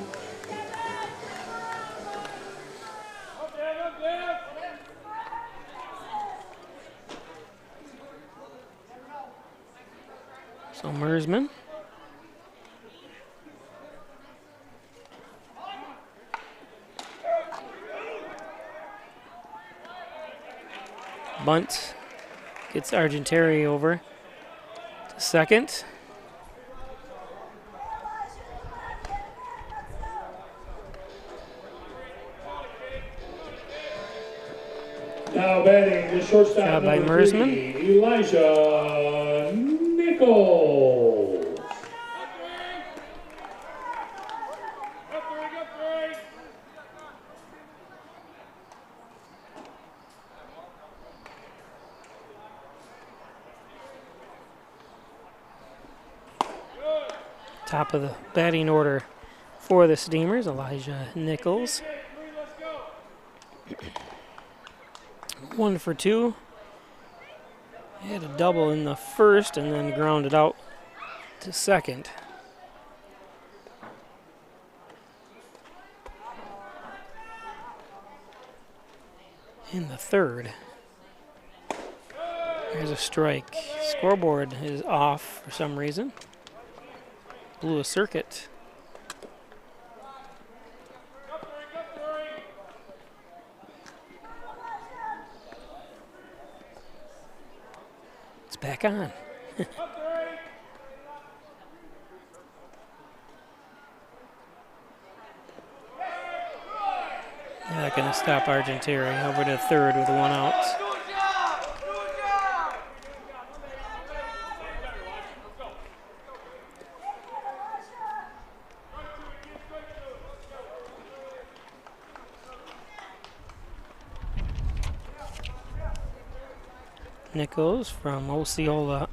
So Mersman. Bunt gets Argenteri over to second. Now batting the shortstop, by number Mersman. 3, Elijah Nichols. Top of the batting order for the Steamers, Elijah Nichols. 1 for 2. He had a double in the first and then grounded out to second. In the third. There's a strike. Scoreboard is off for some reason. Blew a circuit. It's back on. Not going to stop Argenteri. Over to third with 1 out. Nichols from Osceola,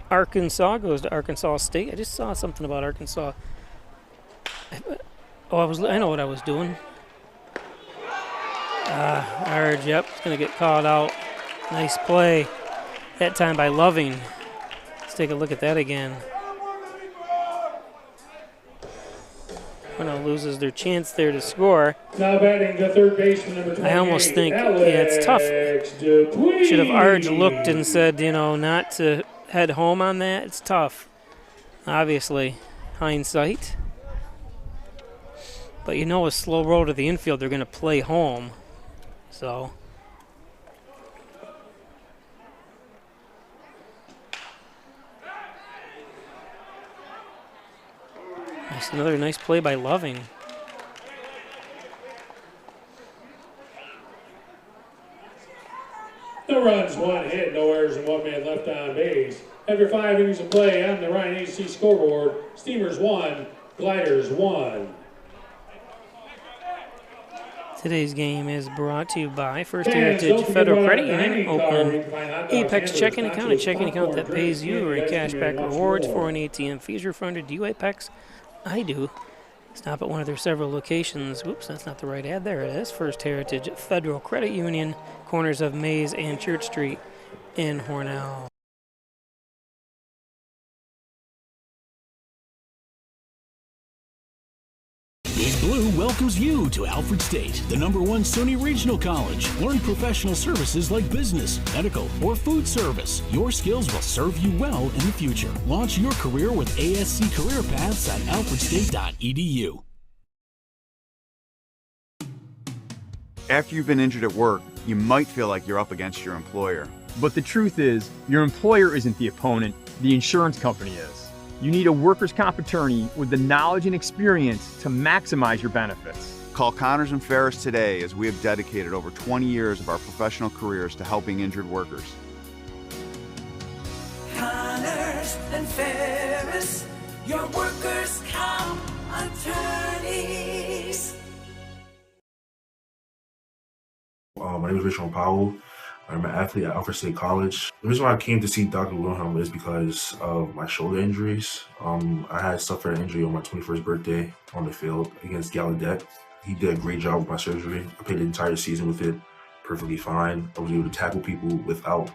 Arkansas, goes to Arkansas State. I just saw something about Arkansas. I know what I was doing. Arge, yep, it's going to get called out. Nice play. That time by Loving. Let's take a look at that again. Hornell loses their chance there to score. Now batting the third baseman, number 28, I almost think, it's tough. Should have Arge looked and said, not to head home on that. It's tough. Obviously, hindsight. But a slow roll to the infield, they're going to play home. So. Another nice play by Loving. No runs, 1 hit, no errors, and 1 man left on base. After 5 innings of play on the Ryan Agency scoreboard, Steamers 1, Gliders 1. Today's game is brought to you by First Heritage Federal Credit Union, Oakland Apex checking account, a checking account that pays you or cashback rewards, foreign ATM fees refunded. Do you Apex? I do. Stop at one of their several locations. Whoops, that's not the right ad. There it is. First Heritage Federal Credit Union, corners of Mays and Church Street in Hornell. Big Blue welcomes you to Alfred State, the #1 SUNY Regional College. Learn professional services like business, medical, or food service. Your skills will serve you well in the future. Launch your career with ASC Career Paths at alfredstate.edu. After you've been injured at work, you might feel like you're up against your employer. But the truth is, your employer isn't the opponent, the insurance company is. You need a workers' comp attorney with the knowledge and experience to maximize your benefits. Call Connors and Ferris today, as we have dedicated over 20 years of our professional careers to helping injured workers. Connors and Ferris, your workers' comp attorneys. My name is Richard Powell. I'm an athlete at Alfred State College. The reason why I came to see Dr. Wilhelm is because of my shoulder injuries. I had suffered an injury on my 21st birthday on the field against Gallaudet. He did a great job with my surgery. I played the entire season with it perfectly fine. I was able to tackle people without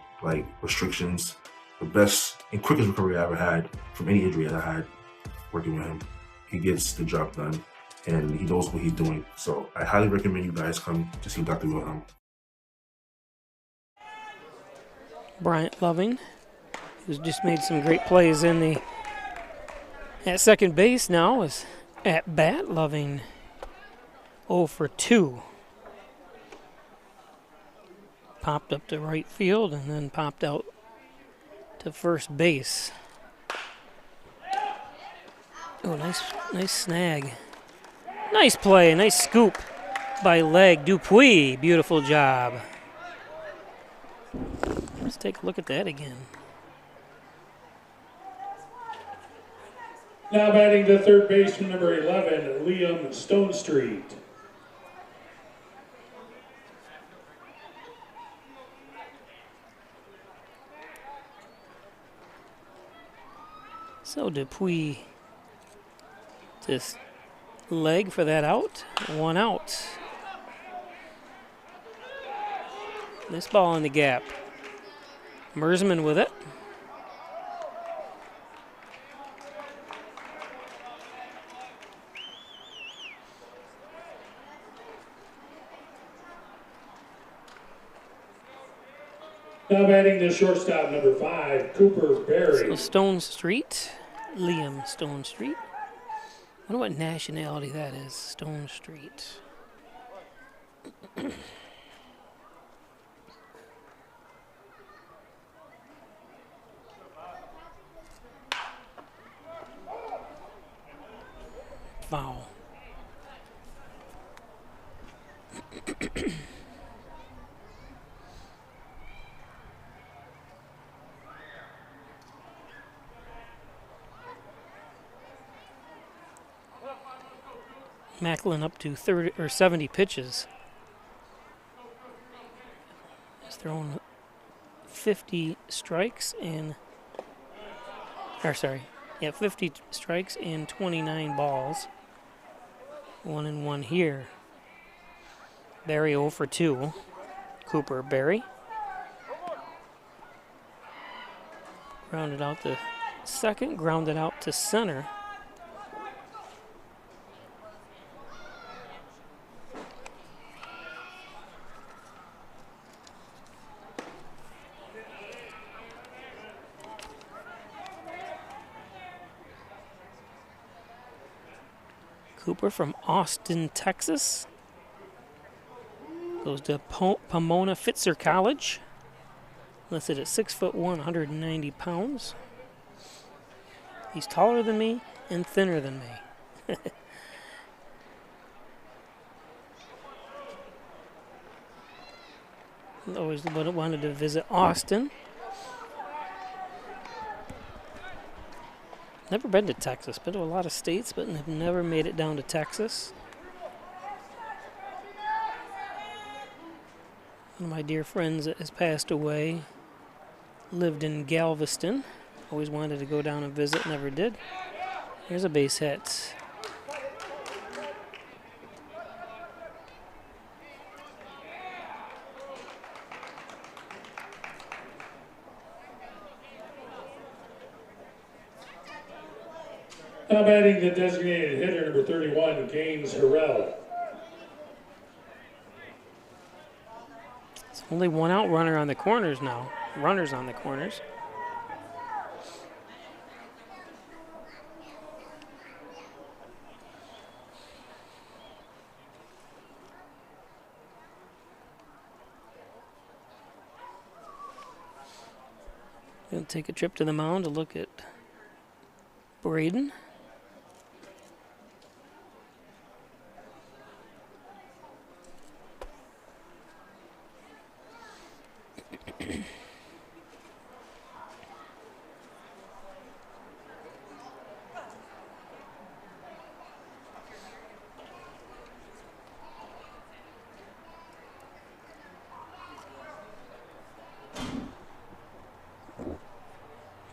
restrictions. The best and quickest recovery I ever had from any injury that I had working with him. He gets the job done and he knows what he's doing. So I highly recommend you guys come to see Dr. Wilhelm. Bryant Loving, who's just made some great plays at second base now, is at bat. Loving 0 for 2. Popped up to right field and then popped out to first base. Oh, nice snag. Nice play, nice scoop by Leg Dupuis. Beautiful job. Let's take a look at that again. Now batting the third baseman, number 11, Liam Stonestreet. So Dupuis just Leg for that out. 1 out. This ball in the gap. Mersman with it. Now batting the shortstop, number 5, Cooper Berry. So Stonestreet, Liam Stonestreet. I wonder what nationality that is, Stonestreet. Foul. Macklin up to 30 or 70 pitches. He's thrown 50 strikes and 50 strikes and 29 balls. 1-1 here. Berry 0 for 2. Cooper Berry. Grounded out to second, grounded out to center. Cooper from Austin, Texas. Goes to Pomona Fitzer College. Listed at 6'1", 190 pounds. He's taller than me and thinner than me. Always wanted to visit Austin. Never been to Texas. Been to a lot of states, but have never made it down to Texas. One of my dear friends that has passed away lived in Galveston. Always wanted to go down and visit, never did. Here's a base hit. Now batting the designated hitter, number 31, Gaines Harrell. It's only 1 out runner on the corners now. Runners on the corners. Gonna take a trip to the mound to look at Braden.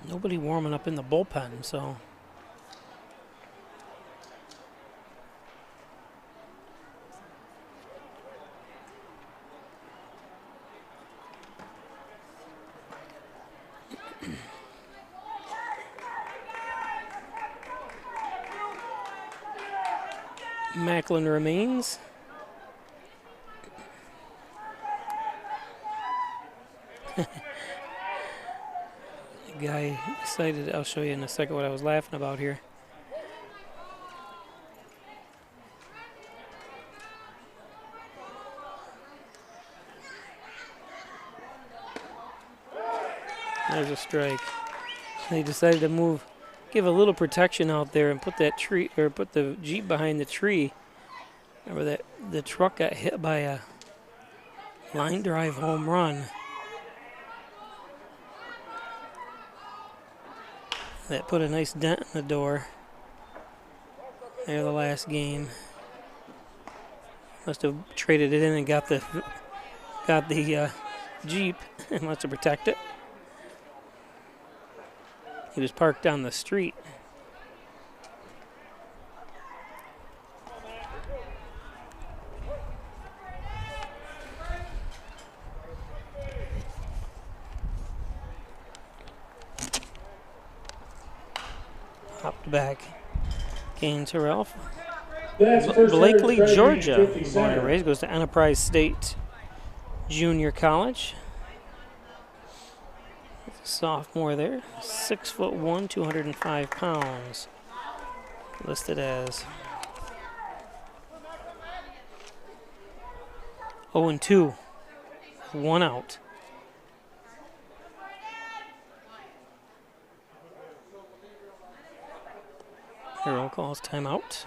Nobody warming up in the bullpen, so. Macklin remains. Guy decided, I'll show you in a second what I was laughing about here. There's a strike. They decided to move, give a little protection out there and put that tree, or put the Jeep behind the tree. Remember that the truck got hit by a line drive home run. That put a nice dent in the door. There, the last game. Must have traded it in and got the Jeep and must have protected it. He was parked on the street. Hopped back. Gain to Ralph. Blakely, Georgia. Born and raised, goes to Enterprise State Junior College. Sophomore there. 6'1", 205 pounds. Listed as 0-2. 1 out. Hero calls timeout.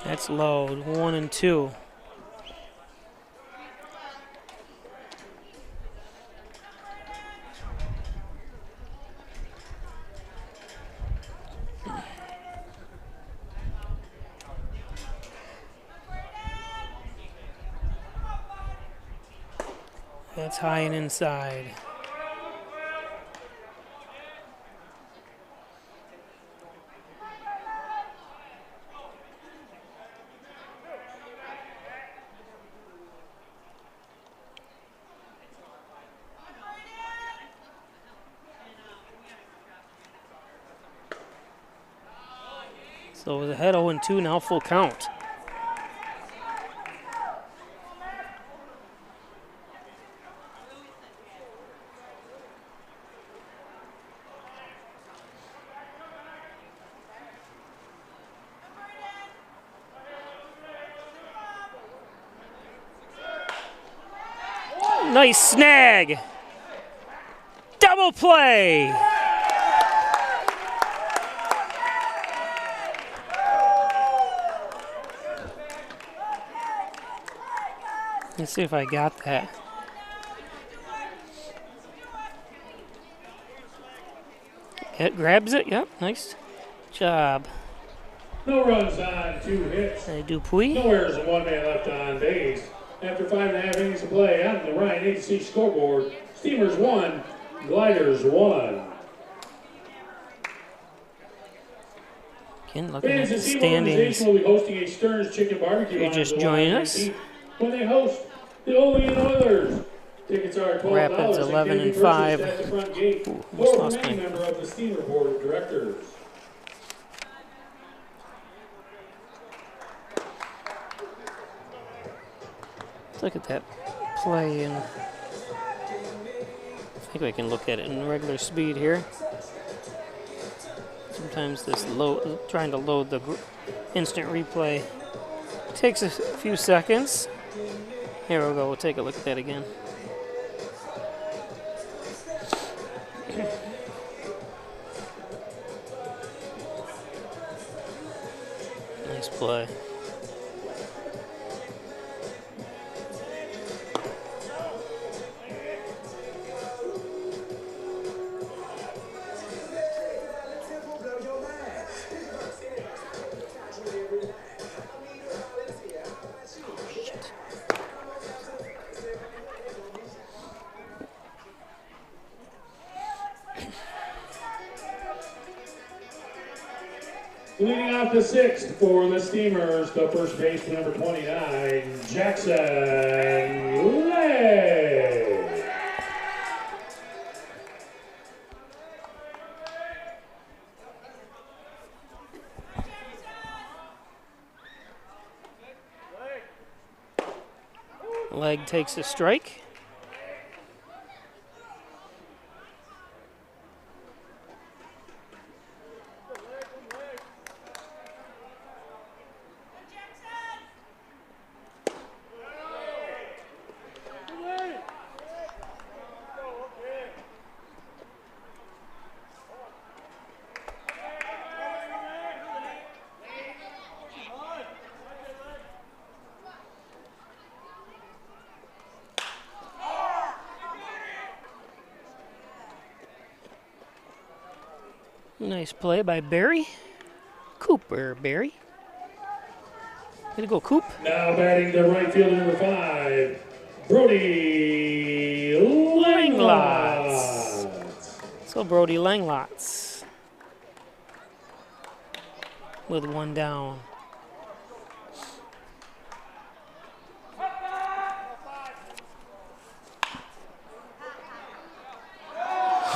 That's low, 1-2. That's high and inside. So it was ahead 0-2, now full count. Nice snag. Double play. Let's see if I got that. It grabs it. Yep, nice job. No runs on, 2 hits. Dupuy. No errors and 1 man left on base. After 5.5 innings of play on the Ryan Agency scoreboard, Steamers 1, Gliders 1. Again, looking Fans at the and team standings. organization will be hosting a Stearns Chicken Barbecue You're on just July joining us. 19th when they host the Olean Oilers. Tickets are $12. Rapids 11 and 5. At the front gate. Ooh, Or lost remain my- member of the Steamer Board of Directors. Let's look at that play, and I think we can look at it in regular speed here. Sometimes this trying to load the instant replay takes a few seconds. Here we go. We'll take a look at that again. Nice play. Leading off the sixth for the Steamers, the first baseman, number 29, Jackson Lay. Leg takes a strike. Nice play by Barry. Cooper Barry. Way to go, Coop. Now batting the right fielder, number 5, Brody Langlots. So Brody Langlots with one down.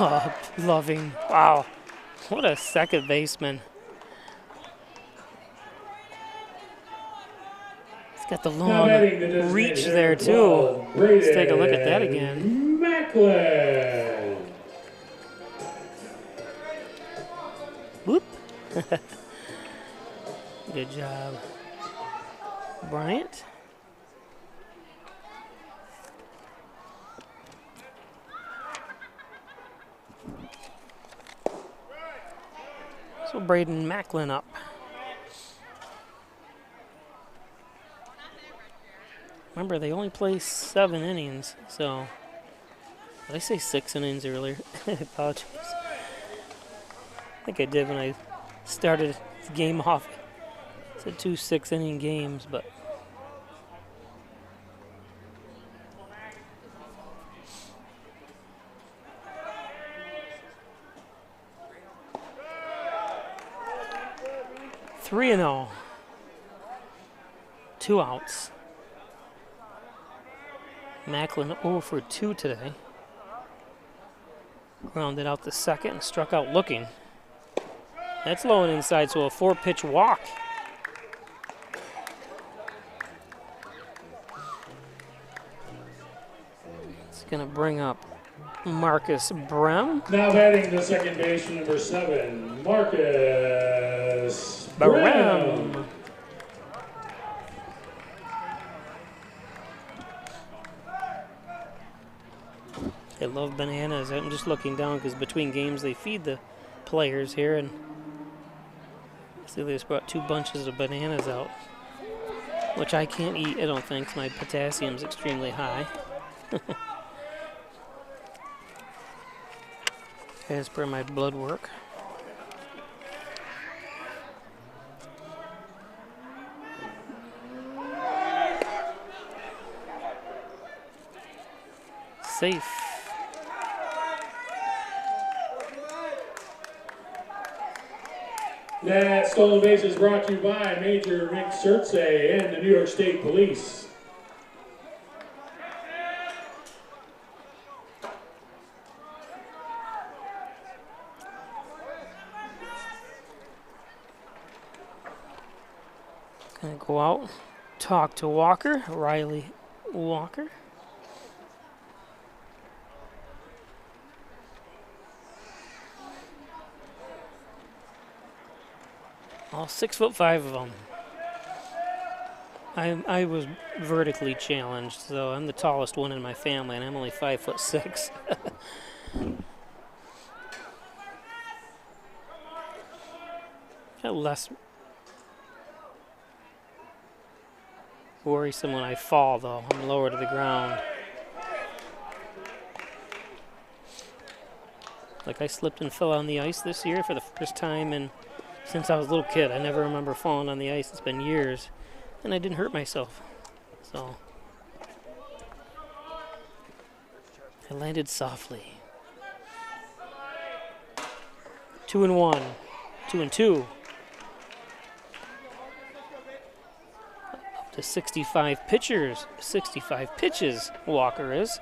Oh, Loving. Wow. What a second baseman. He's got the long reach there, too. Let's take a look at that again. Macklin. Whoop. Good job, Bryant. So Braden Macklin up. Remember, they only play 7 innings, so did I say 6 innings earlier? I apologize. I think I did when I started the game off. I said 2 6-inning games, but three and 0. 2 outs. Macklin 0 for 2 today. Grounded out the second and struck out looking. That's low and inside, so a 4-pitch walk. It's going to bring up Marcus Brem. Now batting the second baseman, number 7, Marcus Brem. They love bananas. I'm just looking down because between games they feed the players here, and see they just brought 2 bunches of bananas out, which I can't eat, I don't think. My potassium's extremely high. As per my blood work. Safe. That stolen base is brought to you by Major Mick Surtsey and the New York State Police. Gonna go out, talk to Walker, Riley Walker. All 6'5" of them. I was vertically challenged, so I'm the tallest one in my family, and I'm only 5'6". Got less worrisome when I fall, though. I'm lower to the ground. Like I slipped and fell on the ice this year for the first time, and since I was a little kid, I never remember falling on the ice. It's been years, and I didn't hurt myself. So I landed softly. 2-1, 2-2. Up to 65 pitchers, 65 pitches, Walker is.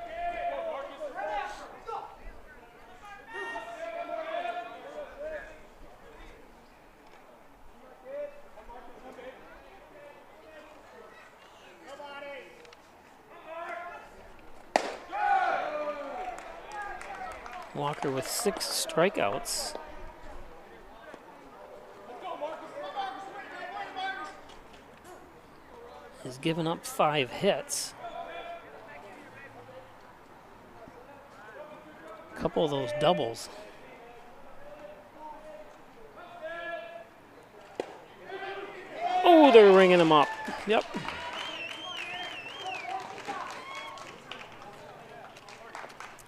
Walker with 6 strikeouts. Has given up 5 hits. A couple of those doubles. Oh, they're ringing him up. Yep.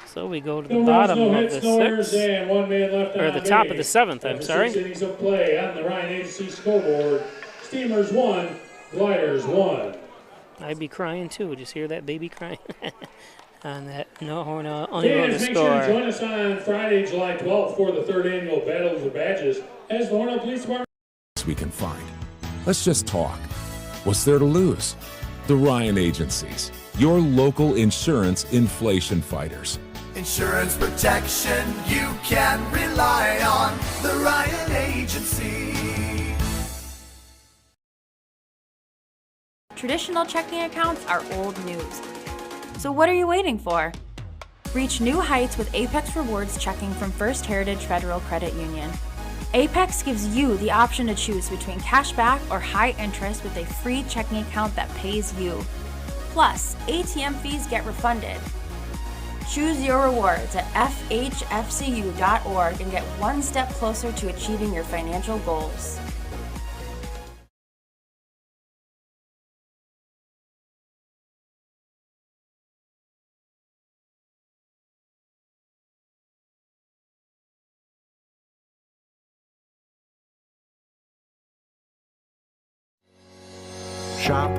So we go to the bottom of the 6th, or the top of the 7th, I'm sorry. 6 innings of play on the Ryan Agency scoreboard. Steamers 1, Gliders 1. I'd be crying too. Just hear that baby crying on that. No, Hornell only wrote a Fans, make score. sure to join us on Friday, July 12th for the 3rd annual Battle of the Badges as the Hornell Police Department. We can find. Let's just talk. What's there to lose? The Ryan Agencies, your local insurance inflation fighters. Insurance protection you can rely on. The Ryan Agency. Traditional checking accounts are old news. So what are you waiting for? Reach new heights with Apex Rewards checking from First Heritage Federal Credit Union. Apex gives you the option to choose between cash back or high interest with a free checking account that pays you. Plus, ATM fees get refunded. Choose your rewards at FHFCU.org and get one step closer to achieving your financial goals. Shop,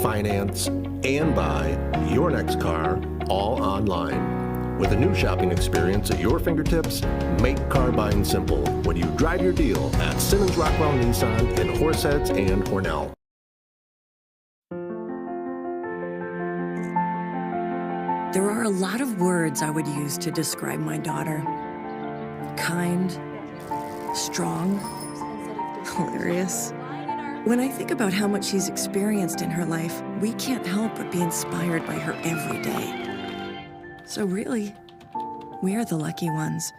finance, and buy your next car all online. With a new shopping experience at your fingertips, make car buying simple when you drive your deal at Simmons Rockwell Nissan in Horseheads and Hornell. There are a lot of words I would use to describe my daughter. Kind, strong, hilarious. When I think about how much she's experienced in her life, we can't help but be inspired by her every day. So really, we are the lucky ones.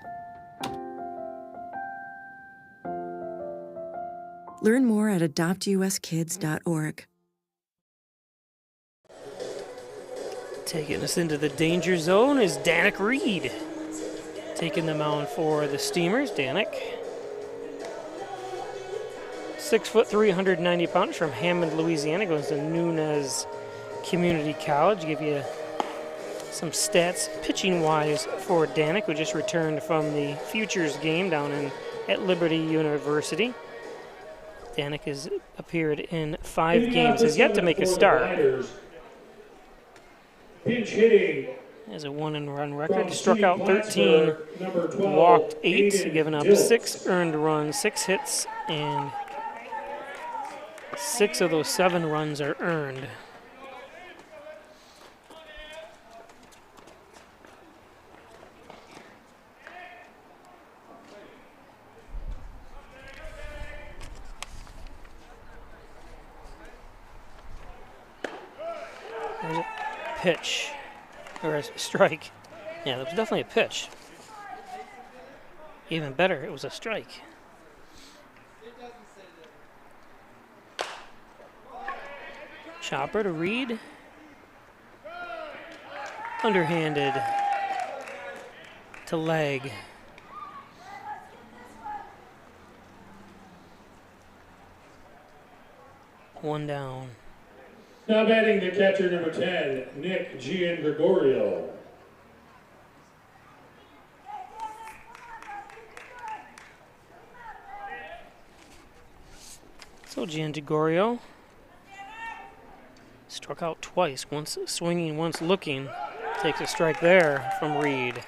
Learn more at adoptuskids.org. Taking us into the danger zone is Danik Reed. Taking the mound for the Steamers. Danik, 6 foot 390 pounds from Hammond, Louisiana, goes to Nunez Community College. Give you some stats pitching wise for Danik, who just returned from the Futures game down at Liberty University. Danik has appeared in 5 games, has yet to make a start. Pinch hitting. Has a 1-run record. Struck out 13, walked 8, given up 6 earned runs, 6 hits, and 6 of those 7 runs are earned. pitch, or a strike. Yeah, that was definitely a pitch. Even better, it was a strike. Chopper to Reed. Underhanded to leg. One down. Now batting the catcher, number 10, Nick Gregorio. So Gregorio struck out twice, once swinging, once looking. Takes a strike there from Reed.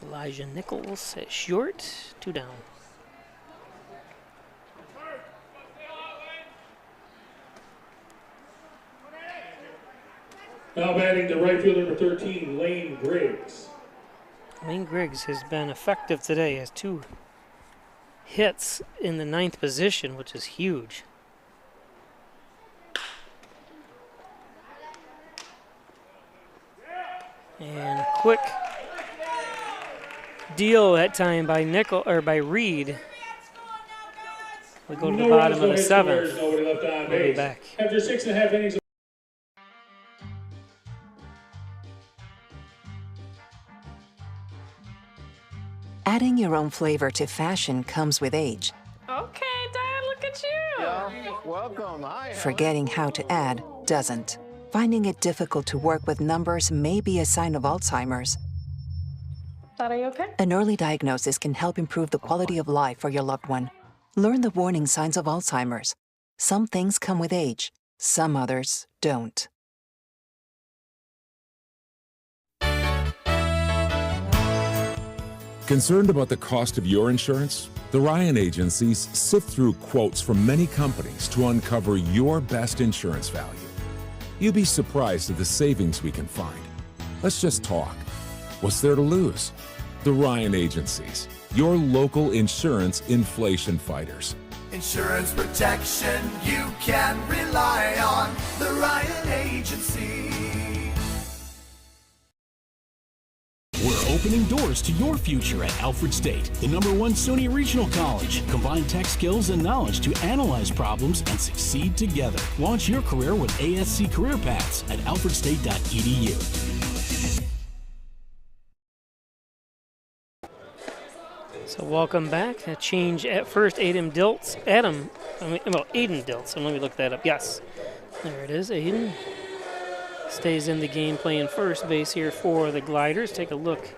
Elijah Nichols at short, 2 down. Now batting the right fielder, number 13, Lane Griggs. Lane Griggs has been effective today. He has 2 hits in the 9th position, which is huge. And quick deal that time by by Reed. We go to the bottom of the 7th. We'll be back. After 6.5 innings. Adding your own flavor to fashion comes with age. Okay, Dad, look at you. Yeah, welcome. Hi. Forgetting how to add doesn't. Finding it difficult to work with numbers may be a sign of Alzheimer's. Dad, are you okay? An early diagnosis can help improve the quality of life for your loved one. Learn the warning signs of Alzheimer's. Some things come with age, some others don't. Concerned about the cost of your insurance? The Ryan agencies sift through quotes from many companies to uncover your best insurance value. You'll be surprised at the savings we can find. Let's just talk. What's there to lose? The Ryan agencies, your local insurance inflation fighters. Insurance protection you can rely on. The Ryan Agency. We're opening doors to your future at Alfred State, the #1 SUNY Regional College. Combine tech skills and knowledge to analyze problems and succeed together. Launch your career with ASC Career Paths at alfredstate.edu. So welcome back. A change at first. Aiden Diltz. Aiden Diltz. Let me look that up. Yes, there it is. Aiden stays in the game playing first base here for the Gliders. Take a look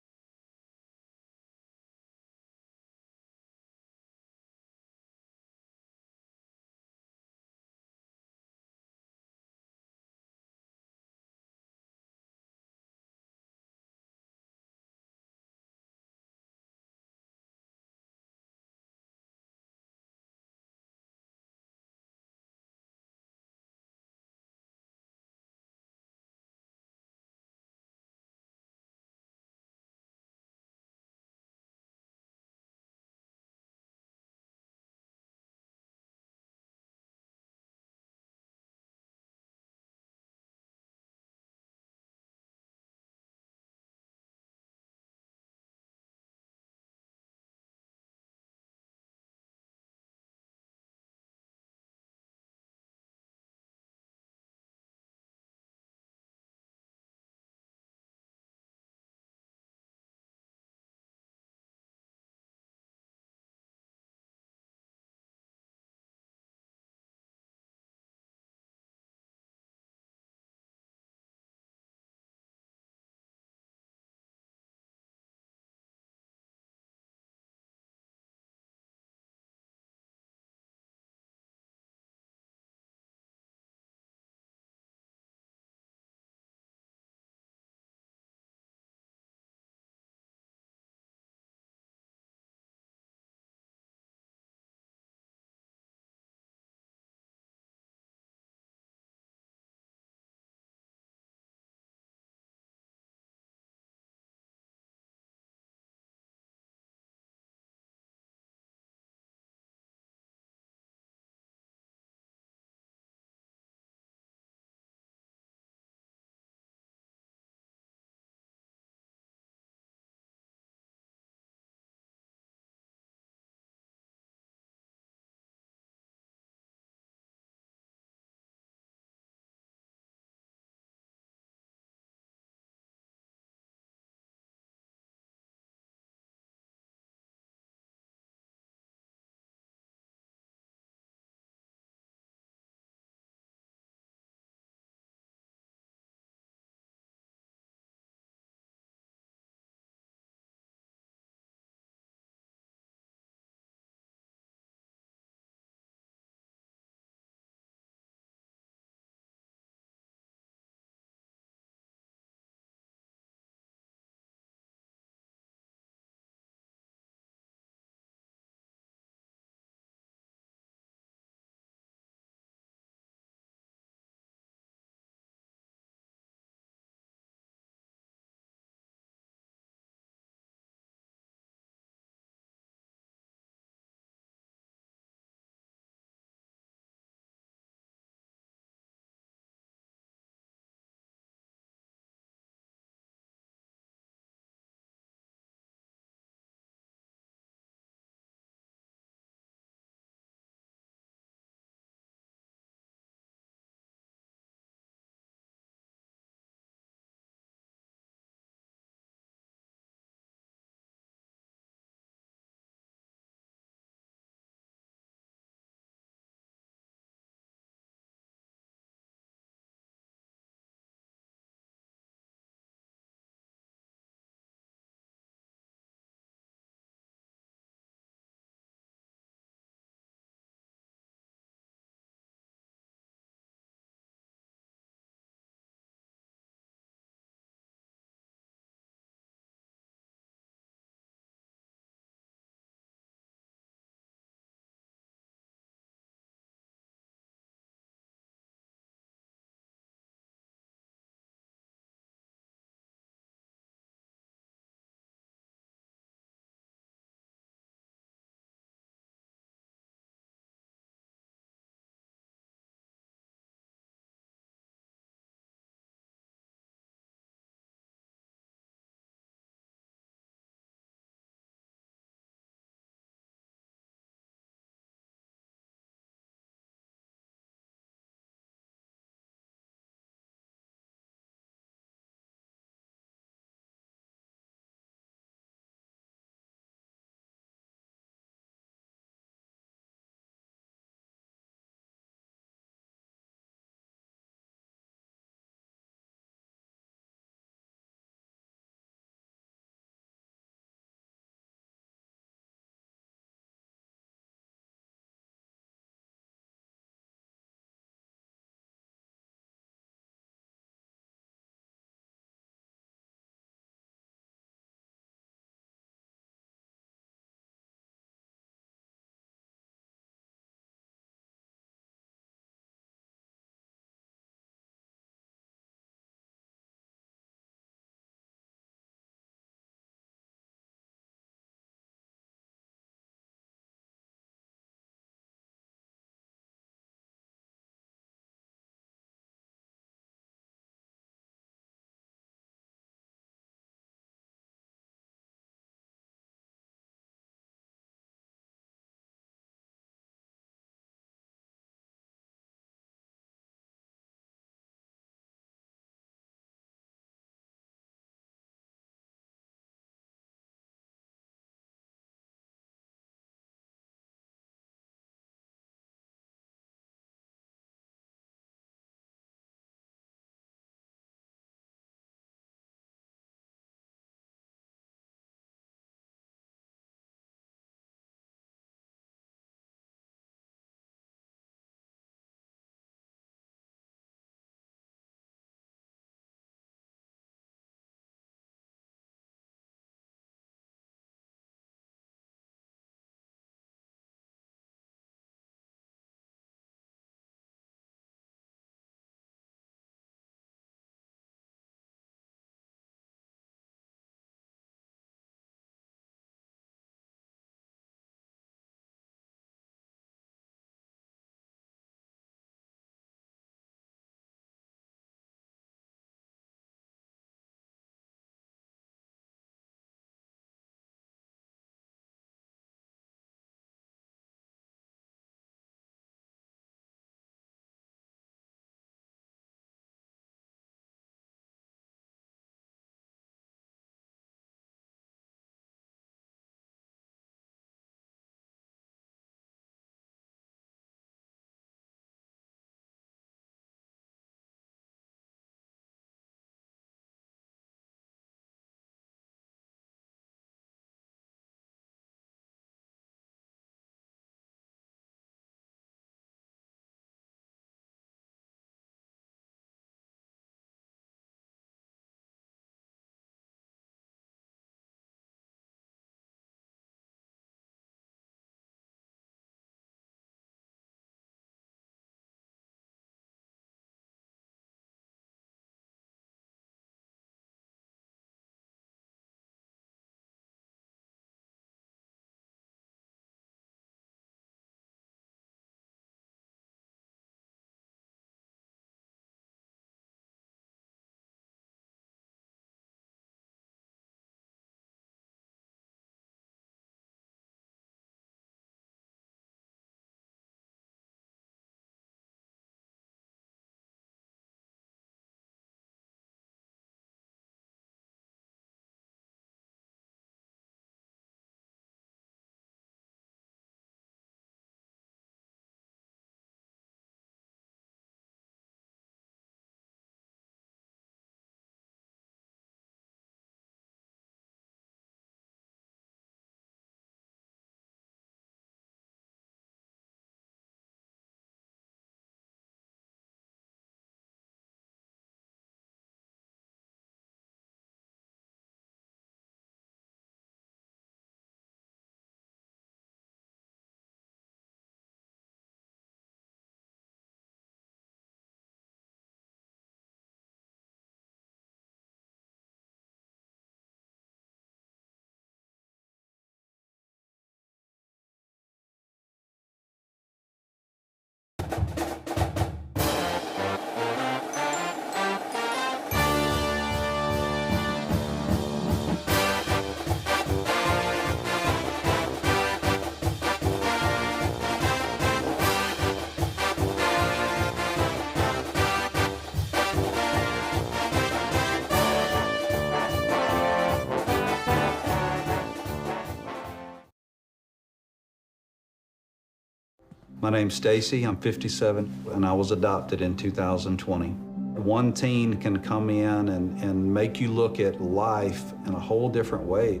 My name's Stacy, I'm 57, and I was adopted in 2020. One teen can come in and make you look at life in a whole different way.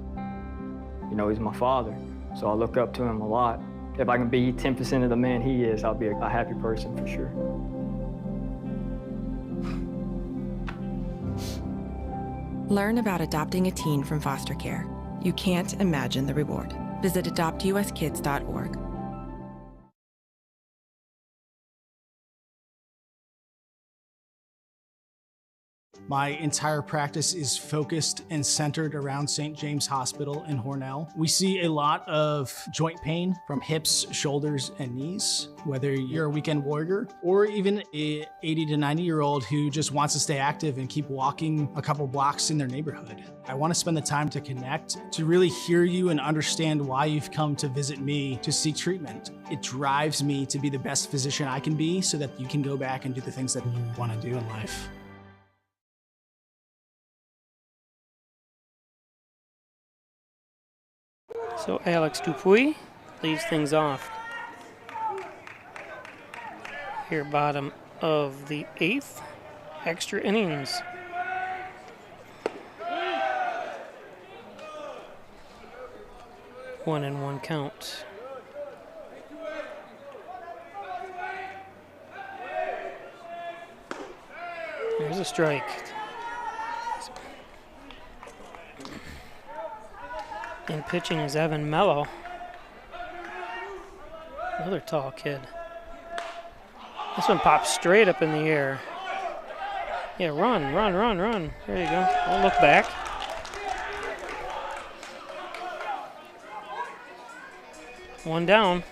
You know, he's my father, so I look up to him a lot. If I can be 10% of the man he is, I'll be a happy person for sure. Learn about adopting a teen from foster care. You can't imagine the reward. Visit adoptuskids.org. My entire practice is focused and centered around St. James Hospital in Hornell. We see a lot of joint pain from hips, shoulders, and knees, whether you're a weekend warrior or even a 80 to 90-year-old who just wants to stay active and keep walking a couple blocks in their neighborhood. I want to spend the time to connect, to really hear you and understand why you've come to visit me to seek treatment. It drives me to be the best physician I can be so that you can go back and do the things that you want to do in life. So Alex Dupuy leads things off here, bottom of the 8th, extra innings. One and one count. There's a strike. And pitching is Evan Mello. Another tall kid. This one pops straight up in the air. Yeah, run, run, run, run. There you go. Don't look back. One down.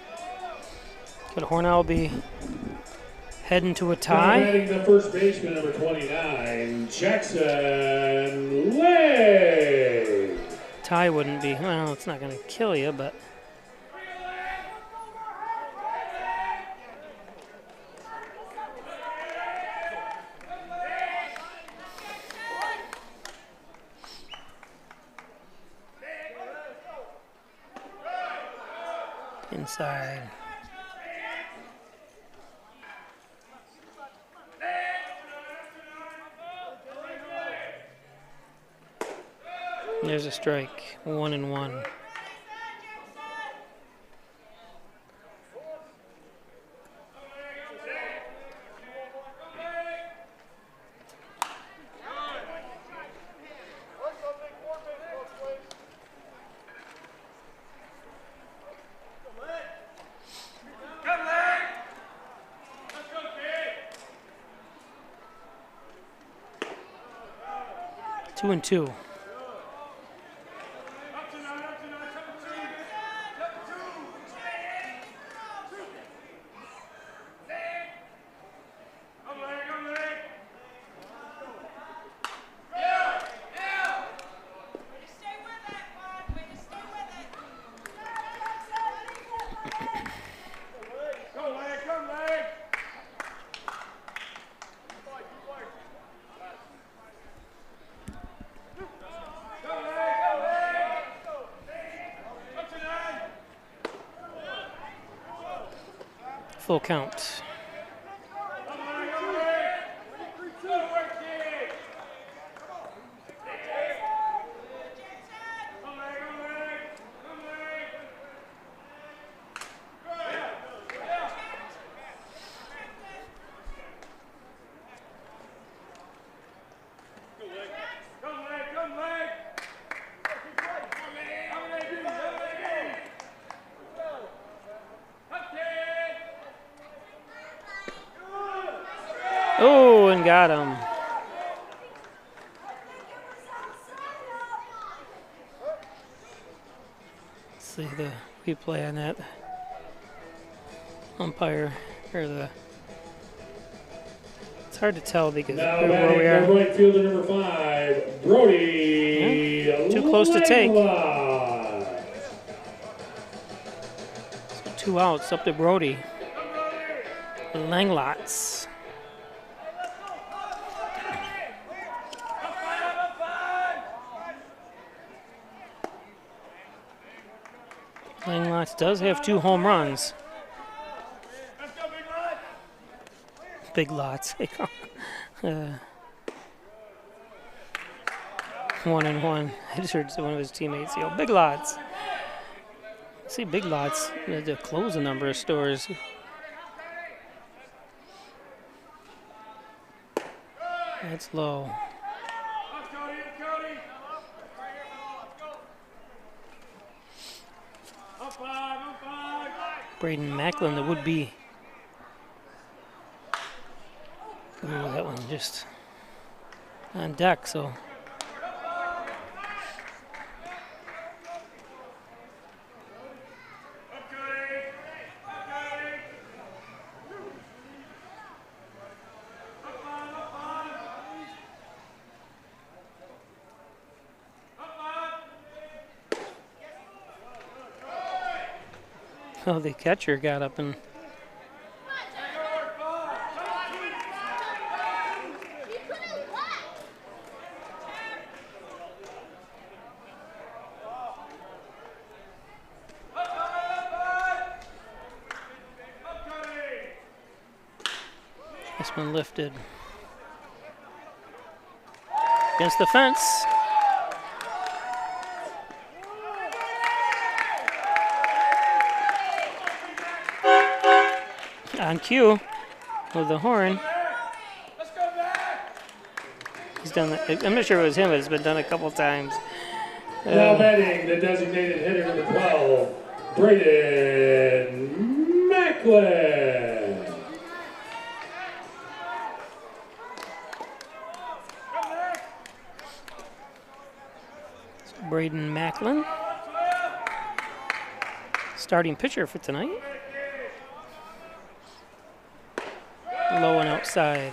Could Hornell be heading to a tie? Batting the first baseman, number 29, Jackson Lay. Tie wouldn't be, well, it's not going to kill you, but inside. There's a strike, 1 and 1. Two and two. Full count. Oh, and got him. Let's see the replay on that. Umpire, or the hard to tell because Now where we batting are. the right fielder, number 5, Brody. Yeah, too close to take. Langlois. So 2 outs up to Brody. Langlots. Langlots does have 2 home runs. Big lots. 1-1. I just heard one of his teammates yell, "Big lots." See, Big Lots, they close a number of stores. That's low. Braden Macklin, the would-be. Ooh, that one just on deck, so. Oh, the catcher got up and this one lifted against the fence. On cue with the horn. He's done that. I'm not sure it was him, but it's been done a couple times. Now batting the designated hitter, number 12, Braden Macklin. Braden Macklin, starting pitcher for tonight. Low and outside.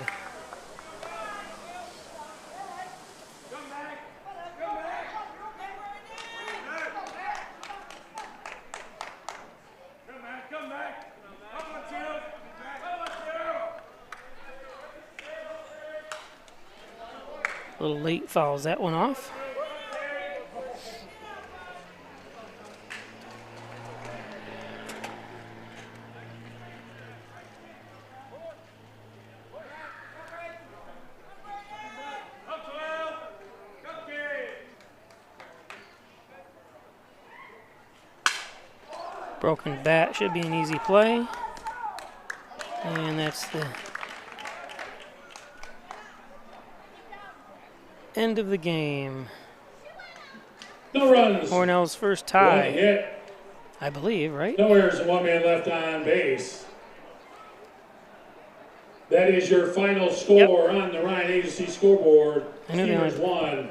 A little late, fouls that one off. Broken bat should be an easy play. And that's the end of the game. No runs. Hornell's first One tie, hit. I believe, right? No errors, 1 man left on base. That is your final score on the Ryan Agency scoreboard. I knew they Steamers only- 1,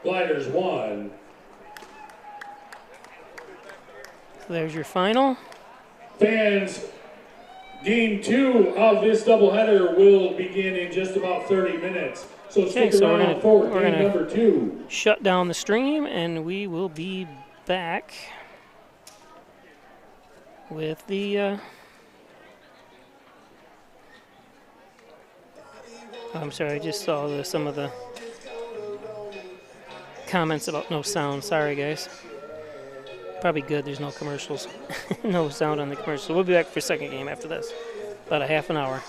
Gliders 1. So there's your final. Fans, game 2 of this doubleheader will begin in just about 30 minutes. So Okay, stick so around for we're game gonna number 2. shut down the stream, and we will be back with the. I'm sorry, I just saw some of the comments about no sound. Sorry, guys. Probably good. There's no commercials, no sound on the commercial. We'll be back for second game after this, about a half an hour.